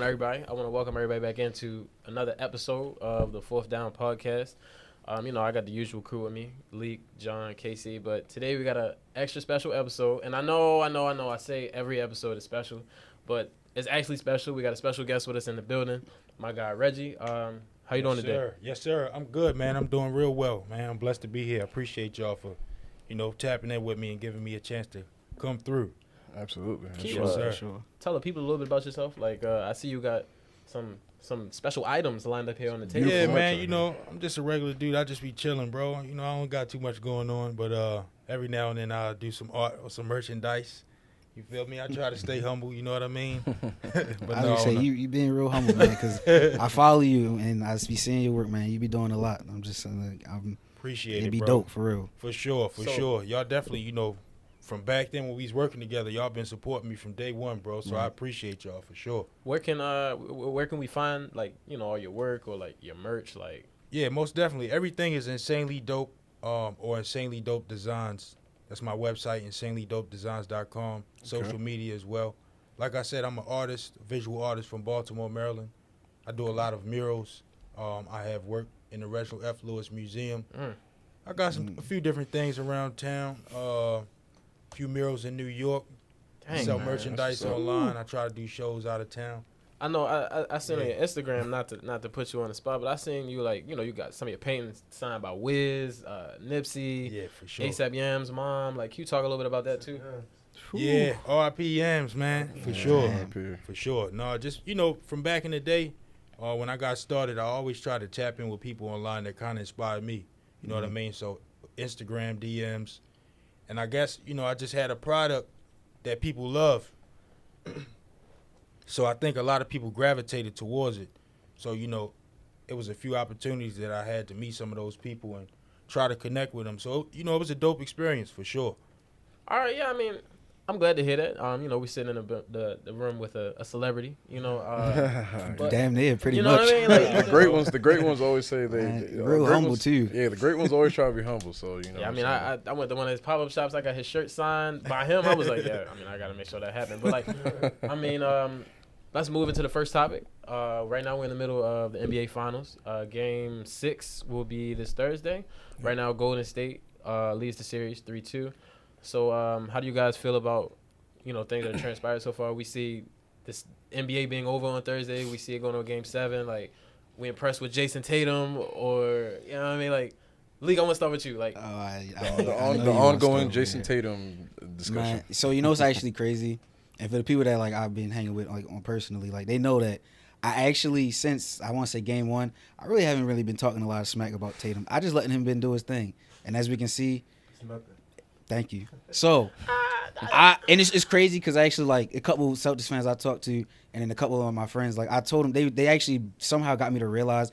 everybody. I want to welcome everybody back into another episode of the Fourth Down Podcast. I got the usual crew with me, Leek, John, Casey, but today we got an extra special episode. And I know, I say every episode is special, but it's actually special. We got a special guest with us in the building, my guy, Reggie. How you doing today? Sir. Yes, sir. I'm good, man. I'm doing real well, man. I'm blessed to be here. I appreciate y'all for, tapping in with me and giving me a chance to come through. Absolutely. Yes, sir. Sure. Tell the people a little bit about yourself. Like, I see you got some special items lined up here on the table. Yeah, man. I'm just a regular dude. I just be chilling, bro. I don't got too much going on, but every now and then I'll do some art or some merchandise. You feel me? I try to stay humble. You know what I mean? But I would say you being real humble, man, because I follow you and I be seeing your work, man. You be doing a lot. I'm just saying, appreciate it. It'd be bro. dope for real. For sure. Y'all definitely, from back then when we was working together, y'all been supporting me from day one, bro. So I appreciate y'all for sure. Where can we find all your work or like your merch? Like, yeah, most definitely. Everything is Insanely Dope, or Insanely Dope Designs. That's my website, insanelydopedesigns.com. Social media as well. Like I said, I'm an artist, a visual artist from Baltimore, Maryland. I do a lot of murals. I have worked in the Reginald F. Lewis Museum. I got a few different things around town. Few murals in New York. Dang, sell man, merchandise online. I try to do shows out of town. I know I seen on your Instagram, not to put you on the spot, but I seen you you got some of your paintings signed by Wiz, Nipsey, Yeah, for sure. ASAP Yams' mom. Like, can you talk a little bit about that too? Yeah, R.I.P. Yams, man, for sure. R.I.P. For sure. No, just, from back in the day, when I got started, I always tried to tap in with people online that kind of inspired me. You know what I mean? So Instagram DMs. And I guess, I just had a product that people love. So I think a lot of people gravitated towards it. So, it was a few opportunities that I had to meet some of those people and try to connect with them. So, it was a dope experience for sure. All right, yeah, I mean, I'm glad to hear that. We sitting in the room with a celebrity, but, Damn near, pretty know much. what I mean? Like, The great ones always say real humble too. Yeah, the great ones always try to be humble. So Yeah, I mean, I went to one of his pop-up shops. I got his shirt signed by him. I was like, yeah, I mean, I got to make sure that happened. But let's move into the first topic. Right now we're in the middle of the NBA Finals. Game 6 will be this Thursday. Right now, Golden State leads the series 3-2. So how do you guys feel about, things that have transpired so far? We see this NBA being over on Thursday. We see it going to Game 7. Like, we impressed with Jason Tatum or, you know what I mean? Like, League, I want to start with you. Like, the ongoing Jason Tatum discussion. Man, so, it's actually crazy. And for the people that, I've been hanging with, on personally, they know that I actually, since, I want to say Game 1, I really haven't really been talking a lot of smack about Tatum. I just letting him do his thing. And as we can see, thank you. So, and it's crazy because I actually, a couple Celtics fans I talked to and then a couple of my friends, I told them, they actually somehow got me to realize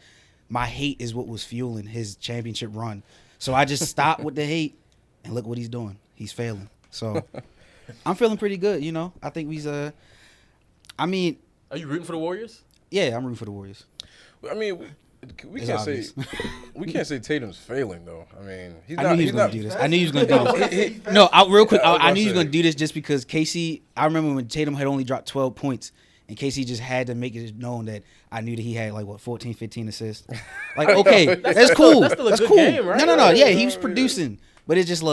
my hate is what was fueling his championship run. So I just stopped with the hate and look what he's doing. He's failing. So I'm feeling pretty good, I think he's are you rooting for the Warriors? Yeah, I'm rooting for the Warriors. I mean, we It's can't obvious. we can't say Tatum's failing though. I mean, I knew he was going to do this. I knew he was going to do this. No, real quick, I knew he was going to do this just because Casey, I remember when Tatum had only dropped 12 points, and Casey just had to make it known that I knew that he had 14, 15 assists. Okay, that's cool. That's still a good cool. game, right? No, yeah, he was producing, but it's just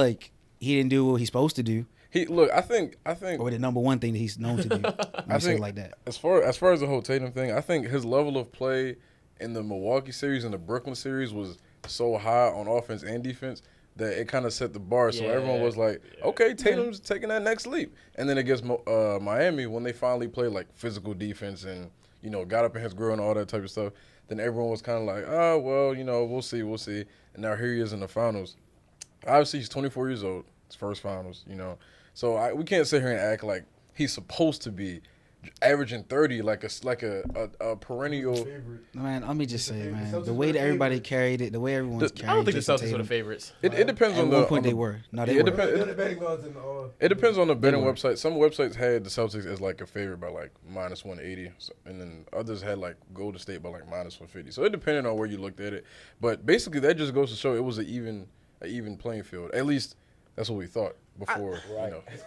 he didn't do what he's supposed to do, I think or the number one thing that he's known to do. I say it like that. As far as the whole Tatum thing, I think his level of play in the Milwaukee series and the Brooklyn series was so high on offense and defense that it kind of set the bar. So everyone was like, okay, Tatum's taking that next leap. And then against Miami, when they finally played physical defense and, got up in his grill and all that type of stuff, then everyone was kind of like, oh, well, we'll see. And now here he is in the finals. Obviously, he's 24 years old. His first finals, So we can't sit here and act like he's supposed to be averaging 30 like a perennial. Man, let me just say, man, the way that everybody carried it, the way everyone's carried it. I don't think the Celtics were the favorites. It depends At on one point they were. No, they were. It depends on the betting website. Some websites had the Celtics as a favorite by minus 180, and then others had Golden State by minus 150. So it depended on where you looked at it. But basically, that just goes to show it was an even playing field. At least that's what we thought. before. Right. It's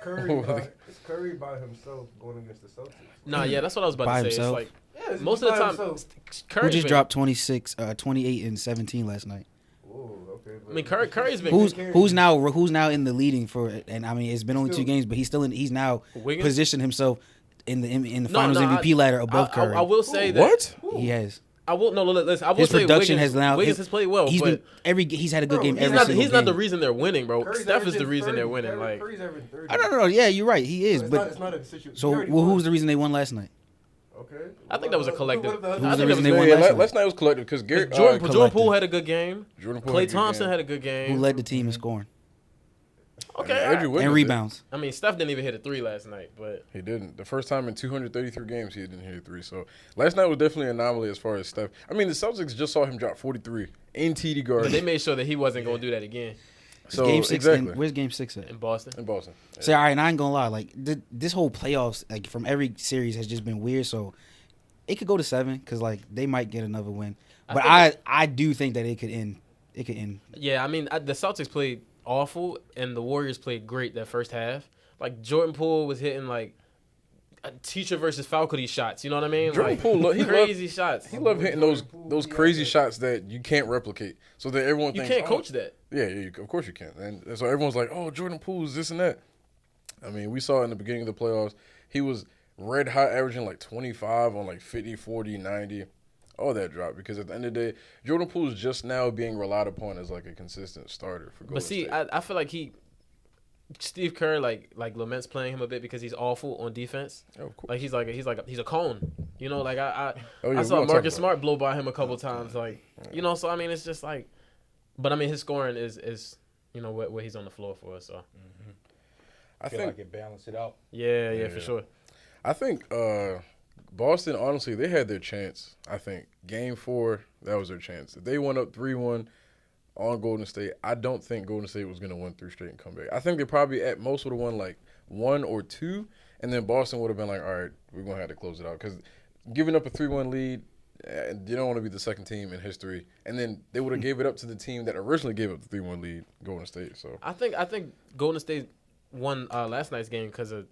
Curry by himself going against the Celtics. Nah, yeah, that's what I was about By to say. himself? It's like Yeah, it's most of the by time, himself. Curry Who just dropped 28 and 17 last night? Whoa, okay. I mean, Curry's been Who's now in the leading for it? And I mean, it's been only 2 games, but he's now Wiggins? positioned himself in the No, Finals MVP ladder above Curry. I will say that. What? He has. I will listen. I will His say production Wiggins, has now. Wiggins has played well, He's but he's had a good game he's every not. single He's not the game. reason they're winning, bro. Curry's Steph is the averaging reason 30. they're winning. Like, Curry's averaging 30. I don't know. Yeah, you're right. He is. It's But not a situation. so who's the reason they won last night? Okay. I think that was a collective. What if Who's I the think reason that they was won last Last night was collective because Garrett Jordan collective. Poole had a good game. Jordan Poole Klay had a good Thompson game. had a good game. Who led the team in scoring Okay, Andrew Wiggins and did. rebounds? I mean, Steph didn't even hit a 3 last night, but He didn't. The first time in 233 games, he didn't hit a 3. So last night was definitely an anomaly as far as Steph. I mean, the Celtics just saw him drop 43 in TD but Garden. they made sure that he wasn't going to do that again So Game 6. exactly Where's Game 6 at? in Boston. in Boston. So all right, and I ain't gonna lie, like this whole playoffs, like from every series, has just been weird. So it could go to 7 because like they might get another win, but I do think that it could end. It could end. Yeah, I mean, the Celtics played awful, and the Warriors played great that first half. Like, Jordan Poole was hitting, like, teacher versus faculty shots. You know what I mean? Jordan Like, Poole, crazy shots. He loved hitting those crazy shots that you can't replicate. So that everyone You thinks, can't coach that. Yeah, of course you can. And so everyone's like, oh, Jordan Poole's this and that. I mean, we saw in the beginning of the playoffs, he was red hot, averaging like 25 on like 50, 40, 90. All that dropped because at the end of the day, Jordan Poole is just now being relied upon as like a consistent starter for Golden But see, State. I feel like Steve Kerr like laments playing him a bit because he's awful on defense. Oh, of course. Like he's a cone. You know, like I Oh, yeah, I we saw gonna talk Marcus about Smart blow by him a couple times. Like, you know, so I mean, it's just like, but I mean, his scoring is you know what he's on the floor for. So I feel think like it balanced it out. yeah, for sure. I think Boston, honestly, they had their chance. I think Game 4, that was their chance. If they went up 3-1 on Golden State, I don't think Golden State was going to win 3 straight and come back. I think they probably at most would have won like 1 or 2, and then Boston would have been like, all right, we're going to have to close it out. Because giving up a 3-1 lead, you don't want to be the second team in history. And then they would have gave it up to the team that originally gave up the 3-1 lead, Golden State. So I think Golden State won last night's game because of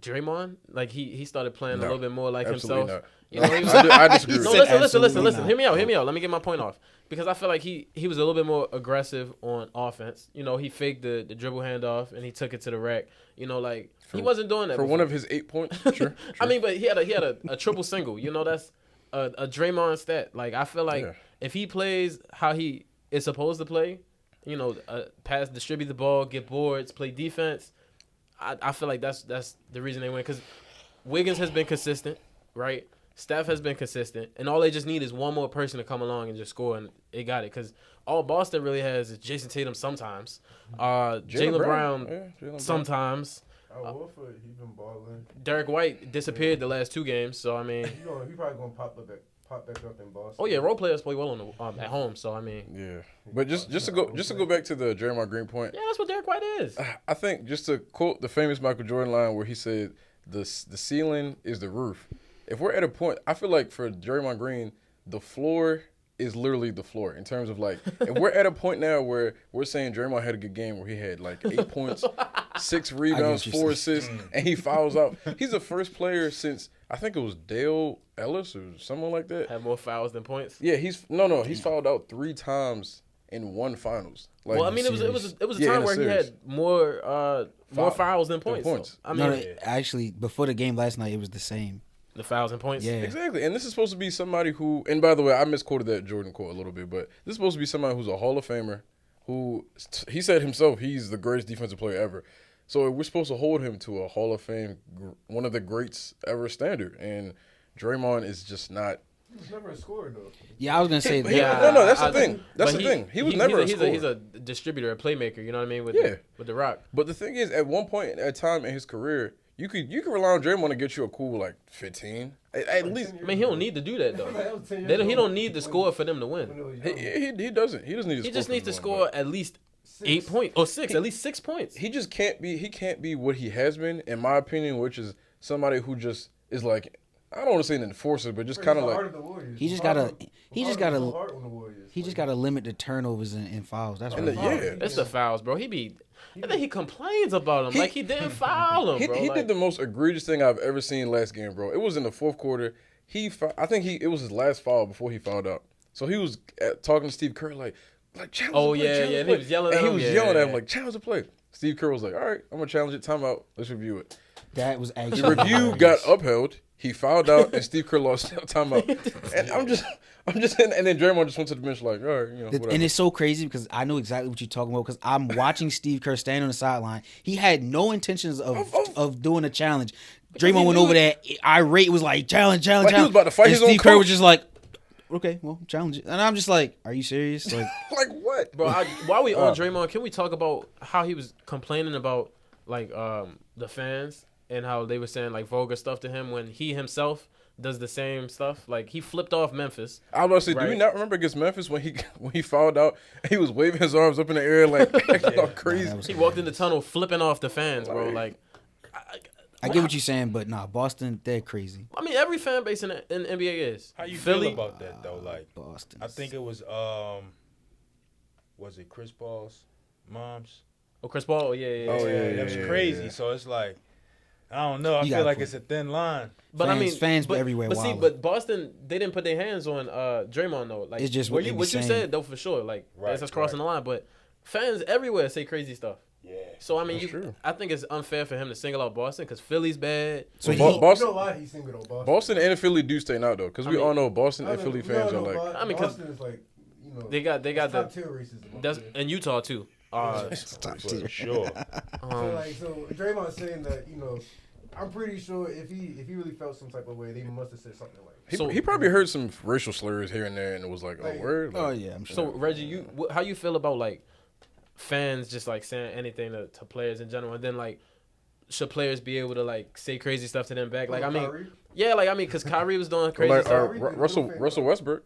Draymond. Like he started playing a little bit more like absolutely himself. not. You know, I disagree with No, that. listen. Hear me out. Let me get my point off. Because I feel like he was a little bit more aggressive on offense. You know, he faked the dribble handoff and he took it to the rack. You know, like he wasn't doing that For before. one of his 8 points, sure. I mean, but he had a triple single. You know, that's a Draymond stat. Like I feel like if he plays how he is supposed to play, you know, pass, distribute the ball, get boards, play defense. I feel like that's the reason they win because Wiggins has been consistent, right? Steph has been consistent, and all they just need is one more person to come along and just score, and they got it. Because all Boston really has is Jason Tatum sometimes, Jaylen Brown sometimes. Wolford, he been balling. Derek White disappeared the last 2 games, so I mean. He probably gonna pop back up in Boston. Oh yeah, role players play well on at home, so I mean. Yeah, but just to go back to the Draymond Green point. Yeah, that's what Derek White is. I think just to quote the famous Michael Jordan line where he said, the ceiling is the roof. If we're at a point, I feel like for Draymond Green, the floor is literally the floor in terms of like, if we're at a point now where we're saying Draymond had a good game where he had like 8 points, 6 rebounds, 4 assists, and he fouls out. He's the first player since, I think it was Dale Ellis or someone like that. Have more fouls than points. Yeah, he's fouled out 3 times in one finals. Like, Well, I mean, it was a Yeah, time in a where he series. had more fouls than points. So, I mean, No, actually, before the game last night, it was the same. the fouls and points. Yeah. Exactly, and this is supposed to be somebody who, and by the way, I misquoted that Jordan quote a little bit, but this is supposed to be somebody who's a Hall of Famer, who he said himself he's the greatest defensive player ever. So we're supposed to hold him to a Hall of Fame, one of the greats ever standard, and Draymond is just not. He was never a scorer though. Yeah, I was gonna say. Yeah, No, that's the thing. That's but the thing. He was never a scorer. He's a distributor, a playmaker. You know what I mean? With the Rock. But the thing is, at one point at time in his career, you could rely on Draymond to get you a cool like 15 at least. I mean, he don't need to do that though. He don't need to score for them to win. He doesn't. He doesn't need to. He score just for needs to them win, score at least 8 points or 6. At least 6 points. He just can't be. He can't be what he has been, in my opinion, which is somebody who just is like, I don't want to say an enforcer, but just kind of like. He just gotta. Heart on the Warriors. He just got to limit the turnovers and fouls. That's what. It's the fouls, bro. I think he complains about him like he didn't foul him, bro. He did the most egregious thing I've ever seen last game, bro. It was in the fourth quarter. I think it was his last foul before he fouled out. So he was talking to Steve Kerr like challenge the play. And he was yelling at him. Yelling at him like challenge the play. Steve Kerr was like, all right, I'm gonna challenge it. Timeout. Let's review it. That was actually the review got upheld. He fouled out, and Steve Kerr lost timeout. And I'm just, and then Draymond just went to the bench like, all right, whatever. And it's so crazy because I know exactly what you're talking about because I'm watching Steve Kerr stand on the sideline. He had no intentions of doing a challenge. Draymond went over there, irate, was like, challenge. He was about to fight and his own Steve Kerr coach. was just like, okay, well, challenge it. And I'm just like, are you serious? Like, like what? Bro, while we on Draymond, can we talk about how he was complaining about like the fans and how they were saying like vulgar stuff to him when he himself does the same stuff? Like he flipped off Memphis. I was about to say, do you not remember against Memphis when he fouled out? He was waving his arms up in the air like acting all crazy. He walked in the tunnel flipping off the fans, bro. Like I get what you're saying, but nah, Boston, they're crazy. I mean, every fan base in NBA is. How you Philly, feel about that though? Like Boston. I think it was it Chris Paul's mom's? Oh, Chris Paul. Oh, yeah. That was crazy. So it's like, I don't know. I feel like it's a thin line. But fans everywhere. But see, Boston, they didn't put their hands on Draymond though. Like it's just what you said though for sure. Like that's us crossing the line. But fans everywhere say crazy stuff. Yeah. So I mean, I think it's unfair for him to single out Boston because Philly's bad. So Boston, you know why he singled out Boston? Boston and Philly do stay out though, because we all know Boston and Philly fans are like. I mean, Boston is like, they got the top tier racism. That's and Utah too. For sure. So Draymond saying that I'm pretty sure if he really felt some type of way, they must have said something like. He probably heard some racial slurs here and there, and it was like, oh, word. Oh yeah, I'm sure. So Reggie, how you feel about like fans just like saying anything to players in general, and then like should players be able to like say crazy stuff to them back? Like because Kyrie was doing crazy stuff. Russell Westbrook,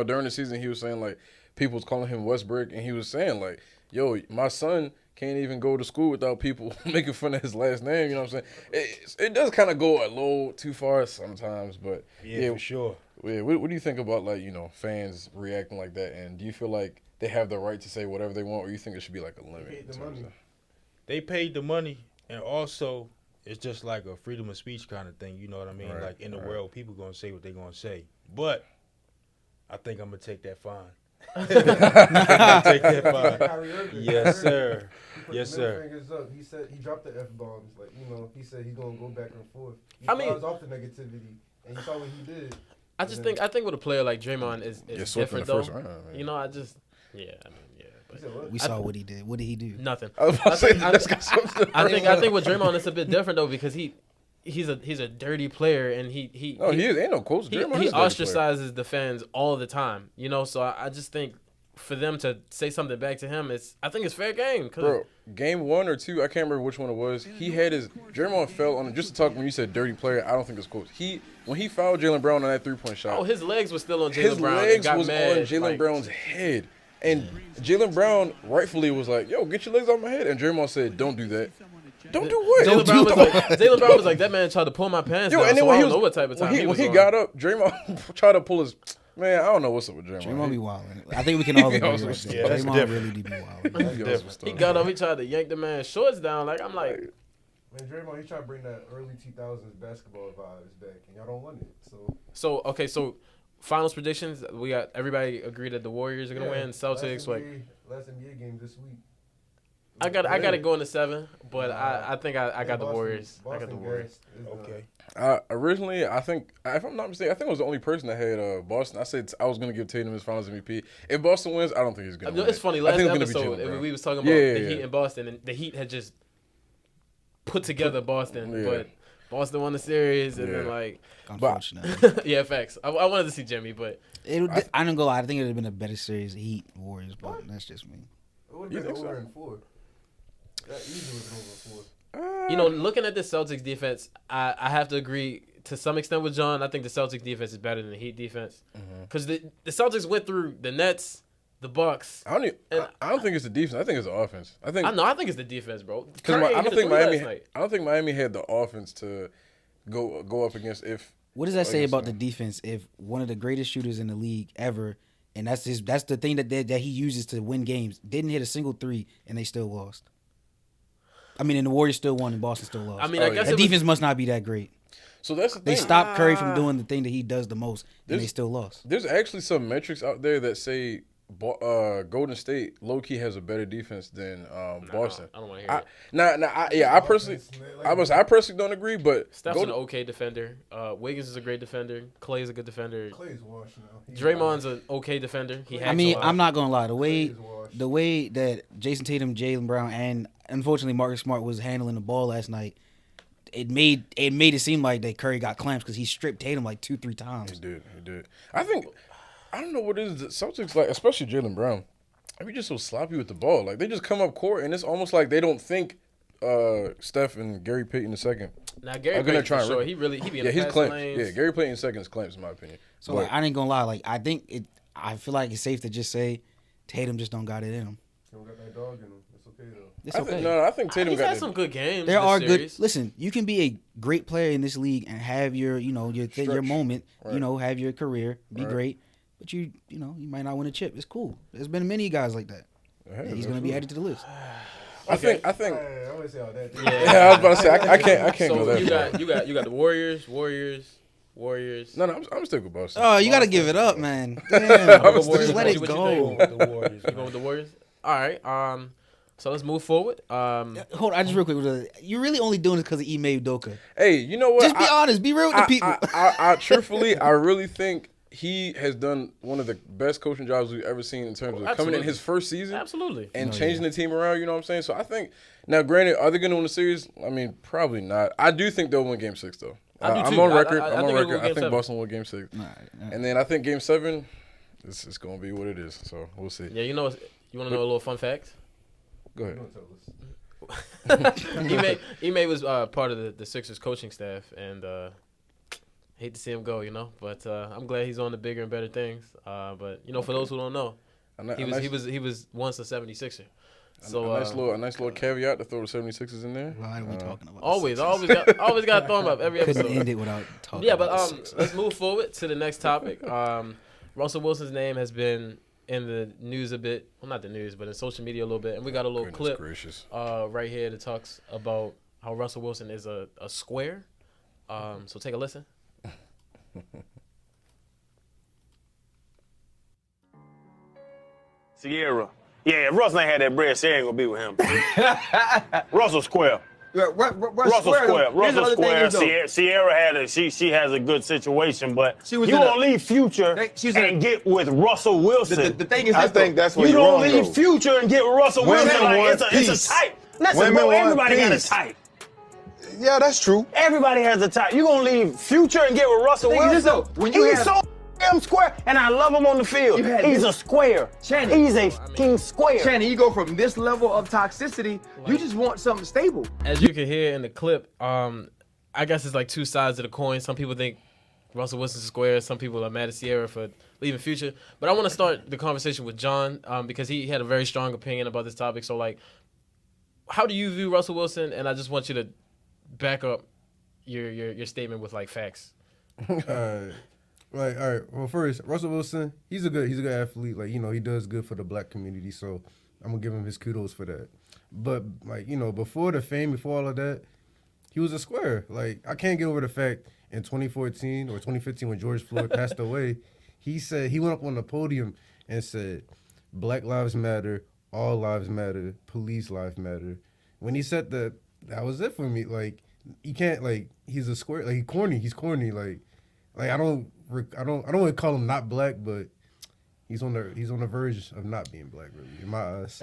during the season he was saying like people was calling him Westbrook, and he was saying like, yo, my son can't even go to school without people making fun of his last name. You know what I'm saying? It does kind of go a little too far sometimes, but yeah, for sure. Yeah, what do you think about like fans reacting like that? And do you feel like they have the right to say whatever they want, or you think it should be like a limit? They paid the money, and also it's just like a freedom of speech kind of thing. You know what I mean? Right, like in the world, people gonna say what they gonna say, but I think I'm gonna take that fine. Take that fine. Yes, sir. Yes, sir. Fingers up. He said he dropped the F-bombs. Like, he said he's going to go back and forth. He flies off the negativity, and you saw what he did. I think with a player like Draymond is different though. Round, We saw what he did. What did he do? Nothing. I think with Draymond it's a bit different though because he's a dirty player and he ain't no coach. He ostracizes the fans all the time, So I just think for them to say something back to him, I think it's fair game. Bro, game 1 or 2, I can't remember which one it was. He had Draymond fell on just to talk when you said dirty player. I don't think it's close. When he fouled Jaylen Brown on that 3-point shot. Oh, his legs were still on Jaylen Brown. His legs was on Jaylen Brown's head. And Jaylen Brown rightfully was like, yo, get your legs off my head. And Draymond said, don't do that. Don't do what? Jaylen Brown was like, that man tried to pull my pants down, and then I don't know what type of time he was when he on. got up, Draymond tried to pull his... Man, I don't know what's up with Draymond. Draymond be wilding. I think we can all agree right there. Draymond really do be wilding. He got up, he tried to yank the man's shorts down. Like, I'm like... Man, Draymond, he tried to bring that early 2000s basketball vibes back, and y'all don't want it. So finals predictions. We got everybody agreed that the Warriors are gonna win. Celtics, last NBA game this week. I got it going to 7, but I think I got the Warriors. I got the Warriors. Okay. Originally, I think, if I'm not mistaken, I think I was the only person that had Boston. I said I was going to give Tatum his Finals MVP. If Boston wins, I don't think he's going to win. It's funny. Last episode, we was talking about the Heat in Boston, and the Heat had just put together Boston, but Boston won the series, and then like, unfortunately, facts. I wanted to see Jimmy, but I didn't go lie. I think it would have been a better series, Heat Warriors, but that's just me. It would have been over in 4. That easily was over 4. Looking at the Celtics defense, I have to agree to some extent with John. I think the Celtics defense is better than the Heat defense because the Celtics went through the Nets, the Bucks. I don't think it's the defense. I think it's the offense. I think it's the defense, bro. Because I don't think Miami had the offense to go up against if. What does that say about the defense if one of the greatest shooters in the league ever And that's the thing that he uses to win games. Didn't hit a single three, and they still lost. I mean, and the Warriors still won, and Boston still lost. I mean, I guess the defense must not be that great. So that's the thing. They stopped Curry from doing the thing that he does the most, and they still lost. There's actually some metrics out there that say Golden State low-key has a better defense than Boston. I don't want to hear it. I personally don't agree, but Steph's an okay defender. Wiggins is a great defender. Clay's a good defender. Clay's washed now. Draymond's an okay defender. I'm not gonna lie. The way that Jason Tatum, Jaylen Brown, and unfortunately Marcus Smart was handling the ball last night, it made it seem like that Curry got clamps because he stripped Tatum like 2-3 times. He did. I don't know what it is. The Celtics, like, especially Jaylen Brown, they just so sloppy with the ball. Like, they just come up court, and it's almost like they don't think Steph and Gary Payton II. Now, Gary Payton, for sure, he be in the passing lanes. Yeah, Gary Payton II is clamps, in my opinion. So, like, I ain't gonna lie. Like, I feel like it's safe to just say Tatum just don't got it in him. He don't got that dog in him. It's okay, though. It's okay. I think Tatum He's got had some good games. There are series. good. Listen, you can be a great player in this league and have your moment. Right. Have your career, be great. But you might not win a chip. It's cool. There's been many guys like that. Hey, he's going to be added to the list. I think. I want to say all that. Yeah, I was about to say I can't so go there. you got the Warriors. No, I'm still with Boston. Oh, you got to give it up, man. Damn, just let it What go. you going with the Warriors? All right. So let's move forward. Hold on, just real quick. You're really only doing this because of Ime Udoka. Hey, you know what? Just be honest. Be real with the people. I truthfully, I really think he has done one of the best coaching jobs we've ever seen in terms of coming in his first season. Absolutely. And changing the team around, you know what I'm saying? So I think, now granted, are they going to win the series? I mean, probably not. I do think they'll win Game 6, though. I'm on record. I think Boston will win Game 6. Nah. And then I think Game 7, it's going to be what it is. So we'll see. Yeah, you want to know a little fun fact? Go ahead. Ime was part of the Sixers coaching staff, and hate to see him go, but I'm glad he's on the bigger and better things. But for those who don't know, he was once a 76er. So a nice little caveat to throw the 76ers in there. Why are we talking about? Always got to throw him up every episode. Couldn't end it without talking. Yeah, about but let's move forward to the next topic. Russell Wilson's name has been in the news a bit. Well, not the news, but in social media a little bit. And we got a little clip right here that talks about how Russell Wilson is a square. So take a listen. Sierra. Yeah, if Russell ain't had that bread, Sierra ain't gonna be with him. Russell Square. Russell Square. Sierra she has a good situation, but you gonna leave Future and get with Russell Wilson. The thing is, I think that's what you don't leave Future and get with Russell Wilson. Like, it's a type. Listen, bro, everybody got a type. Yeah, that's true. Everybody has a type. You gonna leave Future and get with Russell Wilson? He's so damn square, and I love him on the field. He's a square. Channing, he's a fucking square. Channing, you go from this level of toxicity, you just want something stable. As you can hear in the clip, I guess it's like two sides of the coin. Some people think Russell Wilson's a square. Some people are mad at Sierra for leaving Future. But I want to start the conversation with John because he had a very strong opinion about this topic. So, like, how do you view Russell Wilson? And I just want you to back up your statement with, like, facts. Like, all right. Well, first, Russell Wilson, he's a good athlete. Like, he does good for the black community. So I'm gonna give him his kudos for that. But like, before the fame, before all of that, he was a square. Like, I can't get over the fact in 2014 or 2015 when George Floyd passed away, he said he went up on the podium and said, "Black lives matter, all lives matter, police lives matter." When he said that was it for me. Like, you can't, like, he's a square. Like, he's corny. Like I don't want to call him not black, but he's on the verge of not being black, really, in my eyes.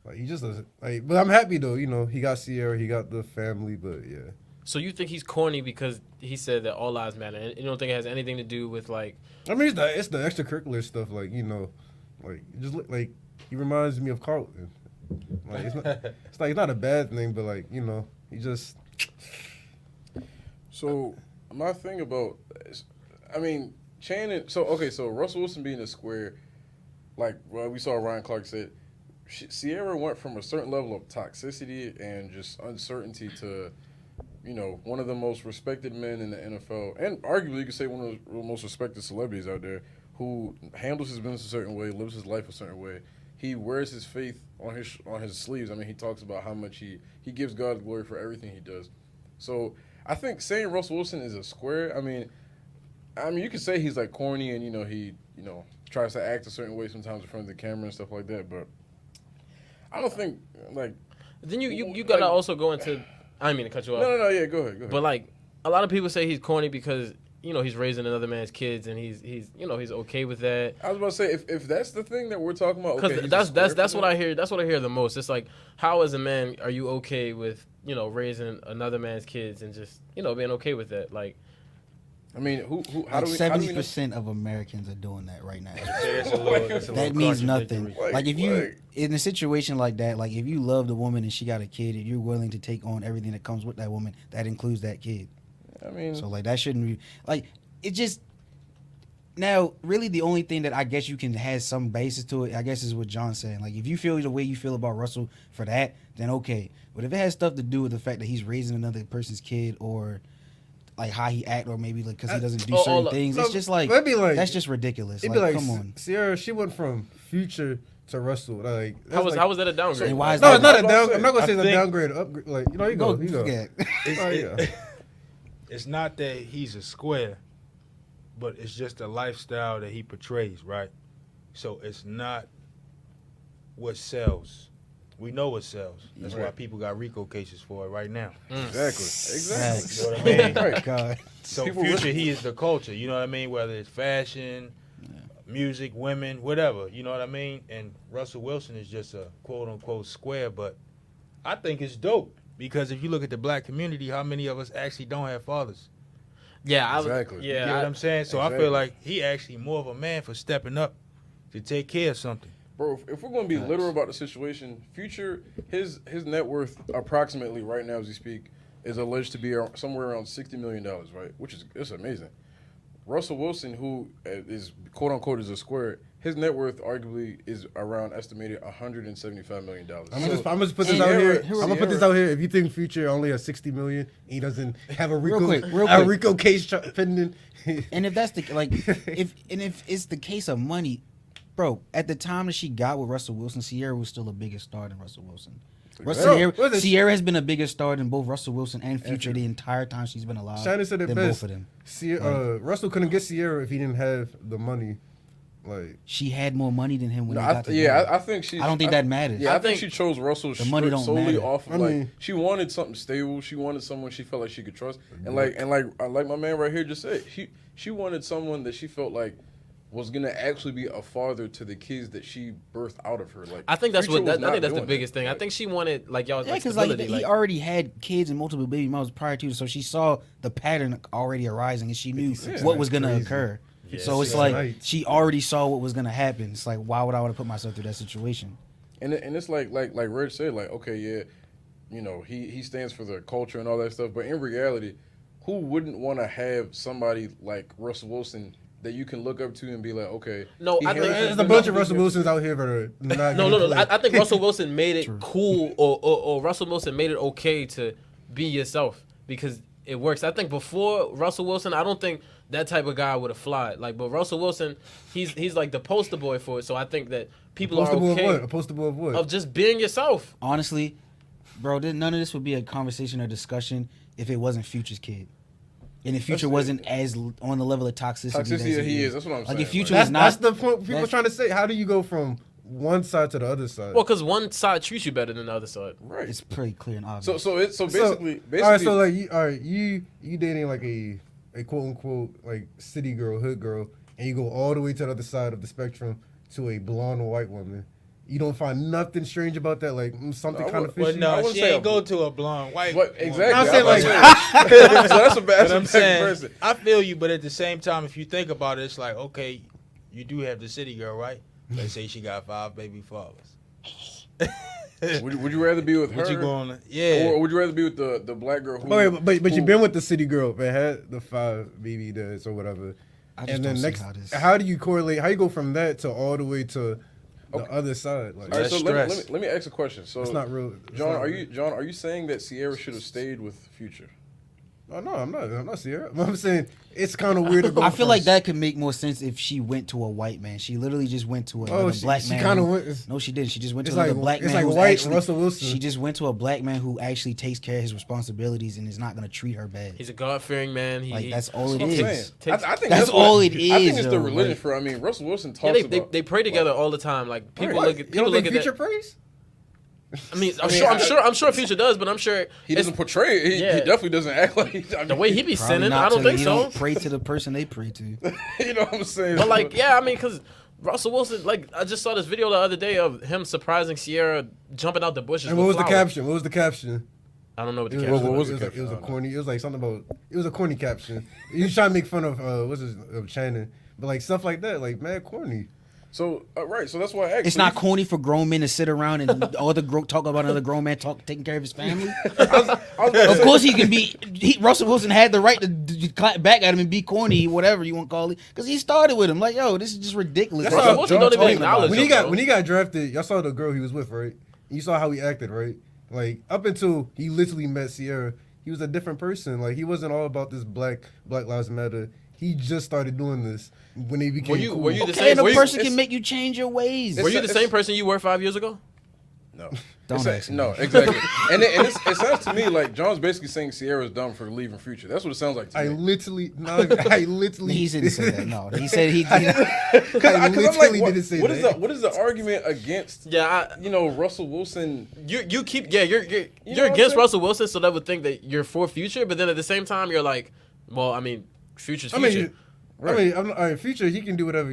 Like, he just doesn't, like, but I'm happy though, he got Sierra, he got the family, but yeah. So you think he's corny because he said that all lives matter, and you don't think it has anything to do with, like? I mean, it's the extracurricular stuff, like, like, just like, he reminds me of Carlton. Like, it's not a bad thing, but, like, he just. So my thing about, I mean, Channing. So Russell Wilson being a square, like, well, we saw Ryan Clark said, Sierra went from a certain level of toxicity and just uncertainty to, one of the most respected men in the NFL, and arguably you could say one of the most respected celebrities out there, who handles his business a certain way, lives his life a certain way. He wears his faith on his sleeves. I mean, he talks about how much he gives God glory for everything he does. So I think saying Russell Wilson is a square. I mean, you could say he's like corny and he tries to act a certain way sometimes in front of the camera and stuff like that. But I don't think like. Then you gotta also go into. I didn't mean to cut you off. No, yeah, go ahead. But like a lot of people say he's corny because he's raising another man's kids and he's okay with that. I was about to say if that's the thing that we're talking about, because that's what I hear. That's what I hear the most. It's like, how as a man are you okay with raising another man's kids and just being okay with that? Like, I mean, how like do we 70% of Americans are doing that right now. That's a That means nothing. Like, Like if you in a situation like that, like if you love the woman and she got a kid and you're willing to take on everything that comes with that woman, that includes that kid. I mean, So like that shouldn't be like it just. Now, really, the only thing that I guess you can have some basis to it, I guess, is what John's saying. Like, if you feel the way you feel about Russell for that, then okay. But if it has stuff to do with the fact that he's raising another person's kid, or like how he act, or maybe like because he doesn't do certain things, it's just like that's just ridiculous. It'd Like, be like, come on. Sierra, she went from Future to Russell. Like, how was that a downgrade? And why is No, that? it's not a downgrade. I'm not gonna say it's a think- downgrade or upgrade. Like, you go. It's, it's not that he's a square, but it's just the lifestyle that he portrays, right? So it's not what sells. We know what sells. That's why people got RICO cases for it right now. exactly. You know what I mean? Right. God. So People Future, really- he is the culture. You know what I mean? Whether it's fashion, music, women, whatever. You know what I mean? And Russell Wilson is just a quote unquote square, but I think it's dope because if you look at the black community, how many of us actually don't have fathers? Yeah, Exactly. You know what I'm saying? So I Exactly. feel like he actually more of a man for stepping up to take care of something. Bro, if we're going to be literal about the situation, Future, his net worth approximately right now as we speak is alleged to be somewhere around $60 million, right? Which is it's amazing. Russell Wilson, who is quote unquote is a square, his net worth arguably is around estimated $175 million. I'm gonna put this out here. I'm gonna put this out here. If you think Future only has 60 million, he doesn't have a Real RICO, quick. a RICO case pending. And if that's the if it's the case of money, bro, at the time that she got with Russell Wilson, Sierra was still a bigger star than Russell Wilson. Sierra has been a bigger star than both Russell Wilson and Future the entire time she's been alive. Shannon said it than best. both of them. Russell couldn't get Sierra if he didn't have the money. Like, She had more money than him when they I got together. I think she. I don't think that matters. Yeah, I think she chose Russell the money don't solely matter. off of I mean- she wanted something stable. She wanted someone she felt like she could trust, and like my man right here just said, she wanted someone that she felt like was gonna actually be a father to the kids that she birthed out of her. Like, I think that's Future what was I think not that's the doing biggest that. thing. I Like, think she wanted like y'all Yeah, like because like stability. he already had kids and multiple baby moms prior to, so she saw the pattern already arising, and she knew what was gonna occur. So it's like she already saw what was gonna happen. It's like, why would I want to put myself through that situation? And it's like Reg said, like, okay, yeah, he stands for the culture and all that stuff, but in reality, who wouldn't want to have somebody like Russell Wilson that you can look up to and be like, okay, No, I think there's a bunch of Russell Wilsons out here that are not. No. I think Russell Wilson made it cool, or Russell Wilson made it okay to be yourself because it works. I think before Russell Wilson, I don't think that type of guy would have flied. Like, but Russell Wilson, he's like the poster boy for it. So I think that people are okay A poster boy of what? of just being yourself. Honestly, bro, none of this would be a conversation or discussion if it wasn't Future's kid. And if Future wasn't as on the level of toxicity as he is. That's what I'm saying. Like if Future That's was not, that's the point people are trying to say. How do you go from one side to the other side? Well, because one side treats you better than the other side. Right. it's pretty clear and obvious. So basically, all right. So like, you dating like a quote unquote like city girl, hood girl, and you go all the way to the other side of the spectrum to a blonde white woman. You don't find nothing strange about that, like something kind of fishy. Well, no, wouldn't she say ain't go to a blonde white. What, woman. exactly. I'm saying, like- so that's a bad But I'm saying, person. I feel you, but at the same time, if you think about it, it's like, okay, you do have the city girl, right? Let's say she got 5 baby fathers. Would you rather be with her? What you going? Yeah. Or would you rather be with the black girl who? But you've been with the city girl that had the 5 baby dads or whatever. I just And don't then see next, how this. how do you correlate? How you go from that to all the way to the other side? Like, All right, so stress. let me ask a question. So it's not real. It's John, not are real. you saying that Sierra should have stayed with Future? Oh no, I'm not Sierra. I'm saying it's kind of weird to go. I feel like that could make more sense if she went to a white man. She literally just went to another black man. She kind of went. No, she didn't. She just went to It's another like black man. it's like who's white actually, Russell Wilson. She just went to a black man who actually takes care of his responsibilities and is not gonna treat her bad. He's a God-fearing man. Like that's all it That's what I'm is. saying. I think That's all it is. I think it's the yo, religion like- for. I mean, Russell Wilson Yeah, talks they about. they pray together all the time. Like people Right. look at You people don't look think at Future that. prays? I mean, I'm mean, sure Future does, but I'm sure He doesn't portray it. He Yeah. definitely doesn't act like he's, the way he be Probably sinning. not I don't to- think he so. Don't pray to the person they pray to. you know what I'm saying? But like, yeah, I mean, because Russell Wilson, like, I just saw this video the other day of him surprising Sierra jumping out the bushes. And what was with the flowers. caption? What was the caption? I don't know what the It caption what was. was the It was a caption? corny. It was like something about. It was a corny caption. You trying to make fun of what's his Shannon, but like stuff like that, like mad corny. So right, so that's why I asked. It's not corny for grown men to sit around and talk about another grown man taking care of his family. Of course, he can be. Russell Wilson had the right to clap back at him and be corny, whatever you want to call it, because he started with him. Like, yo, this is just ridiculous. That's Russell how Wilson John don't even talking acknowledge when him, he got bro. when he got drafted. Y'all saw the girl he was with, right? You saw how he acted, right? Like up until he literally met Sierra, he was a different person. Like he wasn't all about this Black Lives Matter. He just started doing this when they became cool. Were you the Okay, same? and a Were you, person can make you change your ways. were you the it's- same person you were 5 years ago? No. Don't It's a- ask me. no, exactly. and it sounds to me like John's basically saying Sierra's dumb for leaving Future. That's what it sounds like to I me. literally He didn't say that. No, he said he. I I'm literally what, didn't say what is that. what is the argument against? Yeah, Russell Wilson. you keep you're know you're what against I'm saying? Russell Wilson, so that would think that you're for Future, but then at the same time you're like, well, I mean, Future's Future. All right, Future, he can do whatever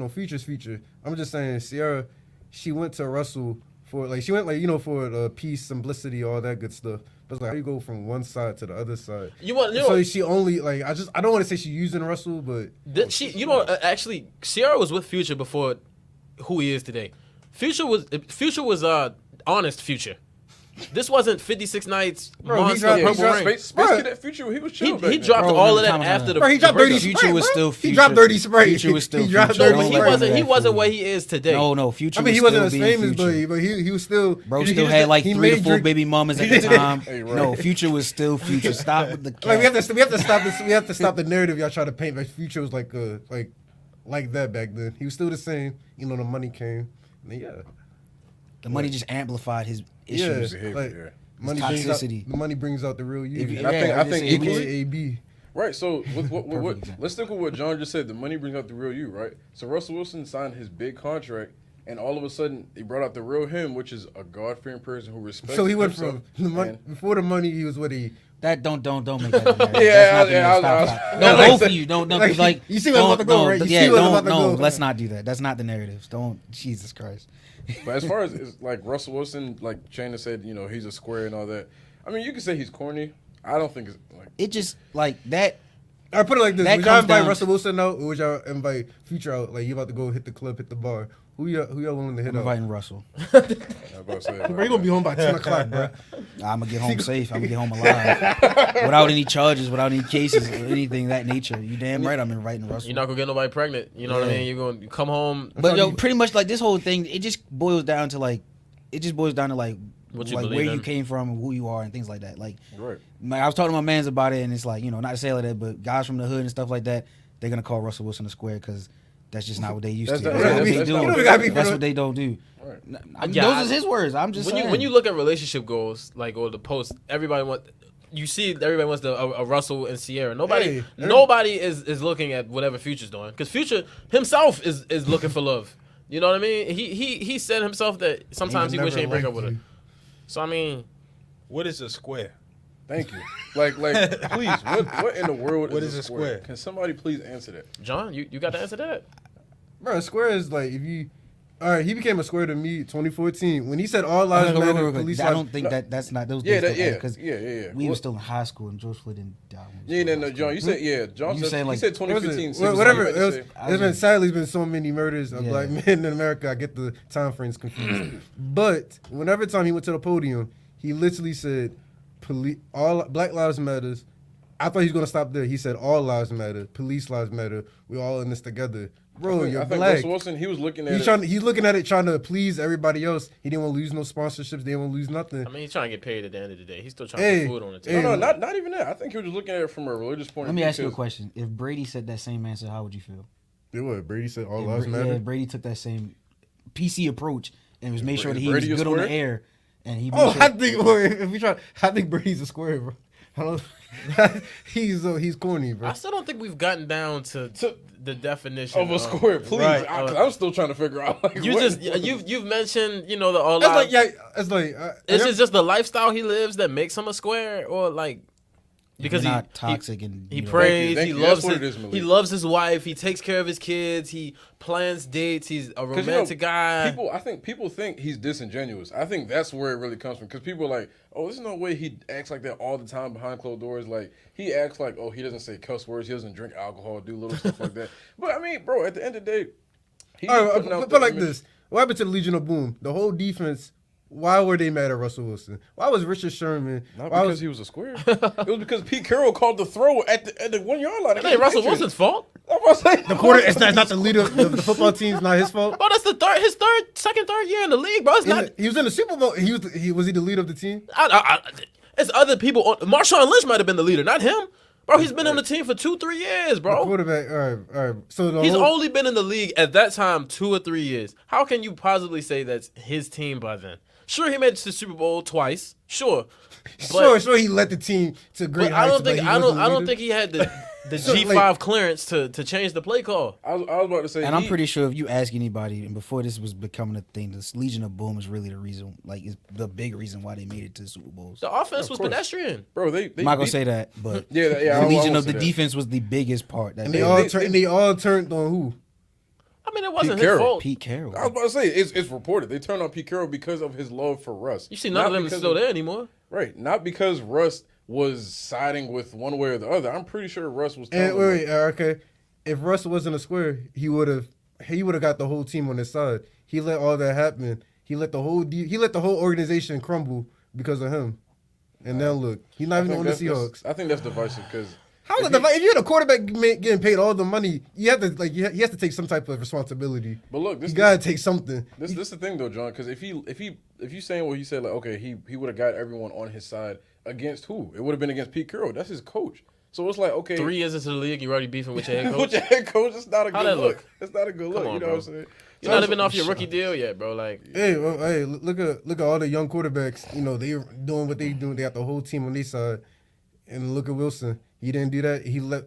Future's Future. I'm just saying, Sierra, she went to Russell for for peace, simplicity, all that good stuff. But it's like, how you go from one side to the other side? So she only I don't want to say she's using Russell, but Actually, Sierra was with Future before who he is today. Future was honest Future. This wasn't 56 Nights, Bro, he Monster, dropped- he Purple dropped- Rain. Space Cadet Future, he was chill. He dropped Bro, all of that time out. after the. Bro, he dropped the Dirty breakup. Future Sprite, was bro. still He Future. dropped Dirty Sprite. Future was still He dropped Future. Dirty Don't He let Sprite. wasn't. He that wasn't fool. what he is today. No, Future. I mean, he was wasn't still as being famous, Future. but he was still. Bro he still just- had like he 3 to made 4 drink- baby mamas at the time. Hey, right. No, Future was still Future. Stop with the cap. Like we have to stop this. We have to stop the narrative y'all try to paint. Like Future was like that back then. He was still the same. The money came. And then, yeah. The money just amplified his issues. Yeah, behavior, like yeah. money brings out, toxicity. the money brings out the real you. If you- And I think just- equally. AB. Right, so with what Perfect example. let's stick with what John just said. The money brings out the real you, right? So Russell Wilson signed his big contract, and all of a sudden he brought out the real him, which is a God-fearing person who respects. So he went himself. from the money And- before the money. He was what he. That don't make that. The narrative. Yeah, That's not the yeah, narrative. I was- Stop. I was- No, like both I of you don't. like, you see where I'm about to go, right? You Yeah, see where I'm about to no. go. Let's not do that. That's not the narrative. Don't. Jesus Christ. But as far as like Russell Wilson, like Shayna said, he's a square and all that. I mean, you can say he's corny. I don't think it's like. It just like that. I put it like this: That would y'all comes invite down- Russell Wilson out, or would y'all invite Future out? Like you about to go hit the club, hit the bar. Who y'all willing to hit I'm out? inviting Russell. I'm about to say, Bro, you gonna be home by 10 o'clock, bro. I'm gonna get home safe. I'm gonna get home alive, without any charges, without any cases, or anything of that nature. You damn right. I'm inviting Russell. You're not gonna get nobody pregnant. You know what I Yeah. mean? You're gonna come home. But yo, pretty much like this whole thing, it just boils down to like What you like believe where in. you came from and who you are and things like that. Like, Right. I was talking to my mans about it, and it's like, not to say like that, but guys from the hood and stuff like that, they're gonna call Russell Wilson a square because that's just not what they used to. That's That's not- not what they that's do. not what they do. That's what they don't do. Right. Those Yeah, is his words. I'm just saying. When you look at relationship goals, like or the post, everybody wants a Russell and Sierra. Nobody is looking at whatever Future's doing because Future himself is looking for love. You know what I mean? He said himself that sometimes he wish he ain't break up with her. So I mean, What is a square? Thank you. Like, please, what in the world What is is a a square? square? Can somebody please answer that? John, you got the answer to that? Bro, a square is like if you. All right, he became a square to me 2014 when he said all lives matter. Police I lives. don't think that's not those. Yeah, days because yeah. we were What- still in high school and George Floyd didn't die. No, John. You said John. You said, saying, he like- said What was 2015. it? so he Whatever. was It was, about to say- it's been sadly been so many murders of Yeah. black men in America. I get the time frames confused. But whenever time he went to the podium, he literally said, "All Black Lives Matters." I thought he was gonna stop there. He said, "All lives matter. Police lives matter. We're all in this together." bro, you're I think black. Russell Wilson, he was looking at He's looking at it trying to please everybody else. He didn't want to lose no sponsorships. They didn't want to lose nothing. I mean, he's trying to get paid at the end of the day. He's still trying to put food on the table. No, not even that. I think he was just looking at it from a religious point of view. Let me ask you a question. If Brady said that same answer, how would you feel? Yeah, what Brady said, all lives matter. Yeah, Brady took that same PC approach and was made sure that he Brady was a good on square? the air. And he I think Brady's a square, bro. I don't. He's corny, bro. I still don't think we've gotten down to the definition of a square. Please, Right. I'm still trying to figure out. Like, You've mentioned the all. It's just the lifestyle he lives that makes him a square, or like because he's not toxic and he prays, Thank he you. loves That's what his, it is, Malik. he loves his wife, he takes care of his kids, he plans dates, he's a romantic guy. I think people think he's disingenuous. I think that's where it really comes from because people are like, oh, there's no way he acts like that all the time behind closed doors. Like he acts like, oh, he doesn't say cuss words, he doesn't drink alcohol, do little stuff like that. But I mean, bro, at the end of the day, he's putting out but like this. What happened to the Legion of Boom? The whole defense. Why were they mad at Russell Wilson? Why was Richard Sherman? Not because he was a square. It was because Pete Carroll called the throw at the 1 yard line. That ain't Russell Wilson's fault. The quarter. It's not the leader of the football team. It's not his fault. Bro, that's his second, third year in the league, bro. It's not. He was in the Super Bowl. Was he the leader of the team? It's other people. Marshawn Lynch might have been the leader, not him. Bro, he's been on the team for 2-3 years, bro. The quarterback. All right. So he's only been in the league at that time 2 or 3 years. How can you possibly say that's his team by then? Sure, he made it to the Super Bowl twice. Sure, sure. He led the team to great heights. I don't think he had the G5 clearance to change the play call. I was about to say, and I'm pretty sure if you ask anybody, and before this was becoming a thing, this Legion of Boom is really the reason, like, is the big reason why they made it to the Super Bowls. The offense was pedestrian, bro. I'm not gonna say that, but yeah. the Legion of the defense was the biggest part. And they all turned on who? I mean, it wasn't his fault. Pete Carroll. I was about to say, it's reported. They turned on Pete Carroll because of his love for Russ. You see, none of them is still there anymore. Right. Not because Russ was siding with one way or the other. I'm pretty sure Russ was telling okay. If Russ wasn't a square, he would have got the whole team on his side. He let all that happen. He let the whole organization crumble because of him. And now look, he's not even on the Seahawks. I think that's divisive because if you're the quarterback getting paid all the money, you have to he has to take some type of responsibility. But look, you gotta take something. This is the thing though, John. Because if you saying what he said, like okay, he would have got everyone on his side against who? It would have been against Pete Carroll. That's his coach. So it's like okay, 3 years into the league, you already beefing with your head coach. With your head coach, it's not a good look. Look? It's not a good look. On, you know bro. what I'm saying? You're not even off your rookie deal yet, bro. Like, hey, look at all the young quarterbacks. You know they doing what they doing. They got the whole team on their side. And look at Wilson. He didn't do that. He let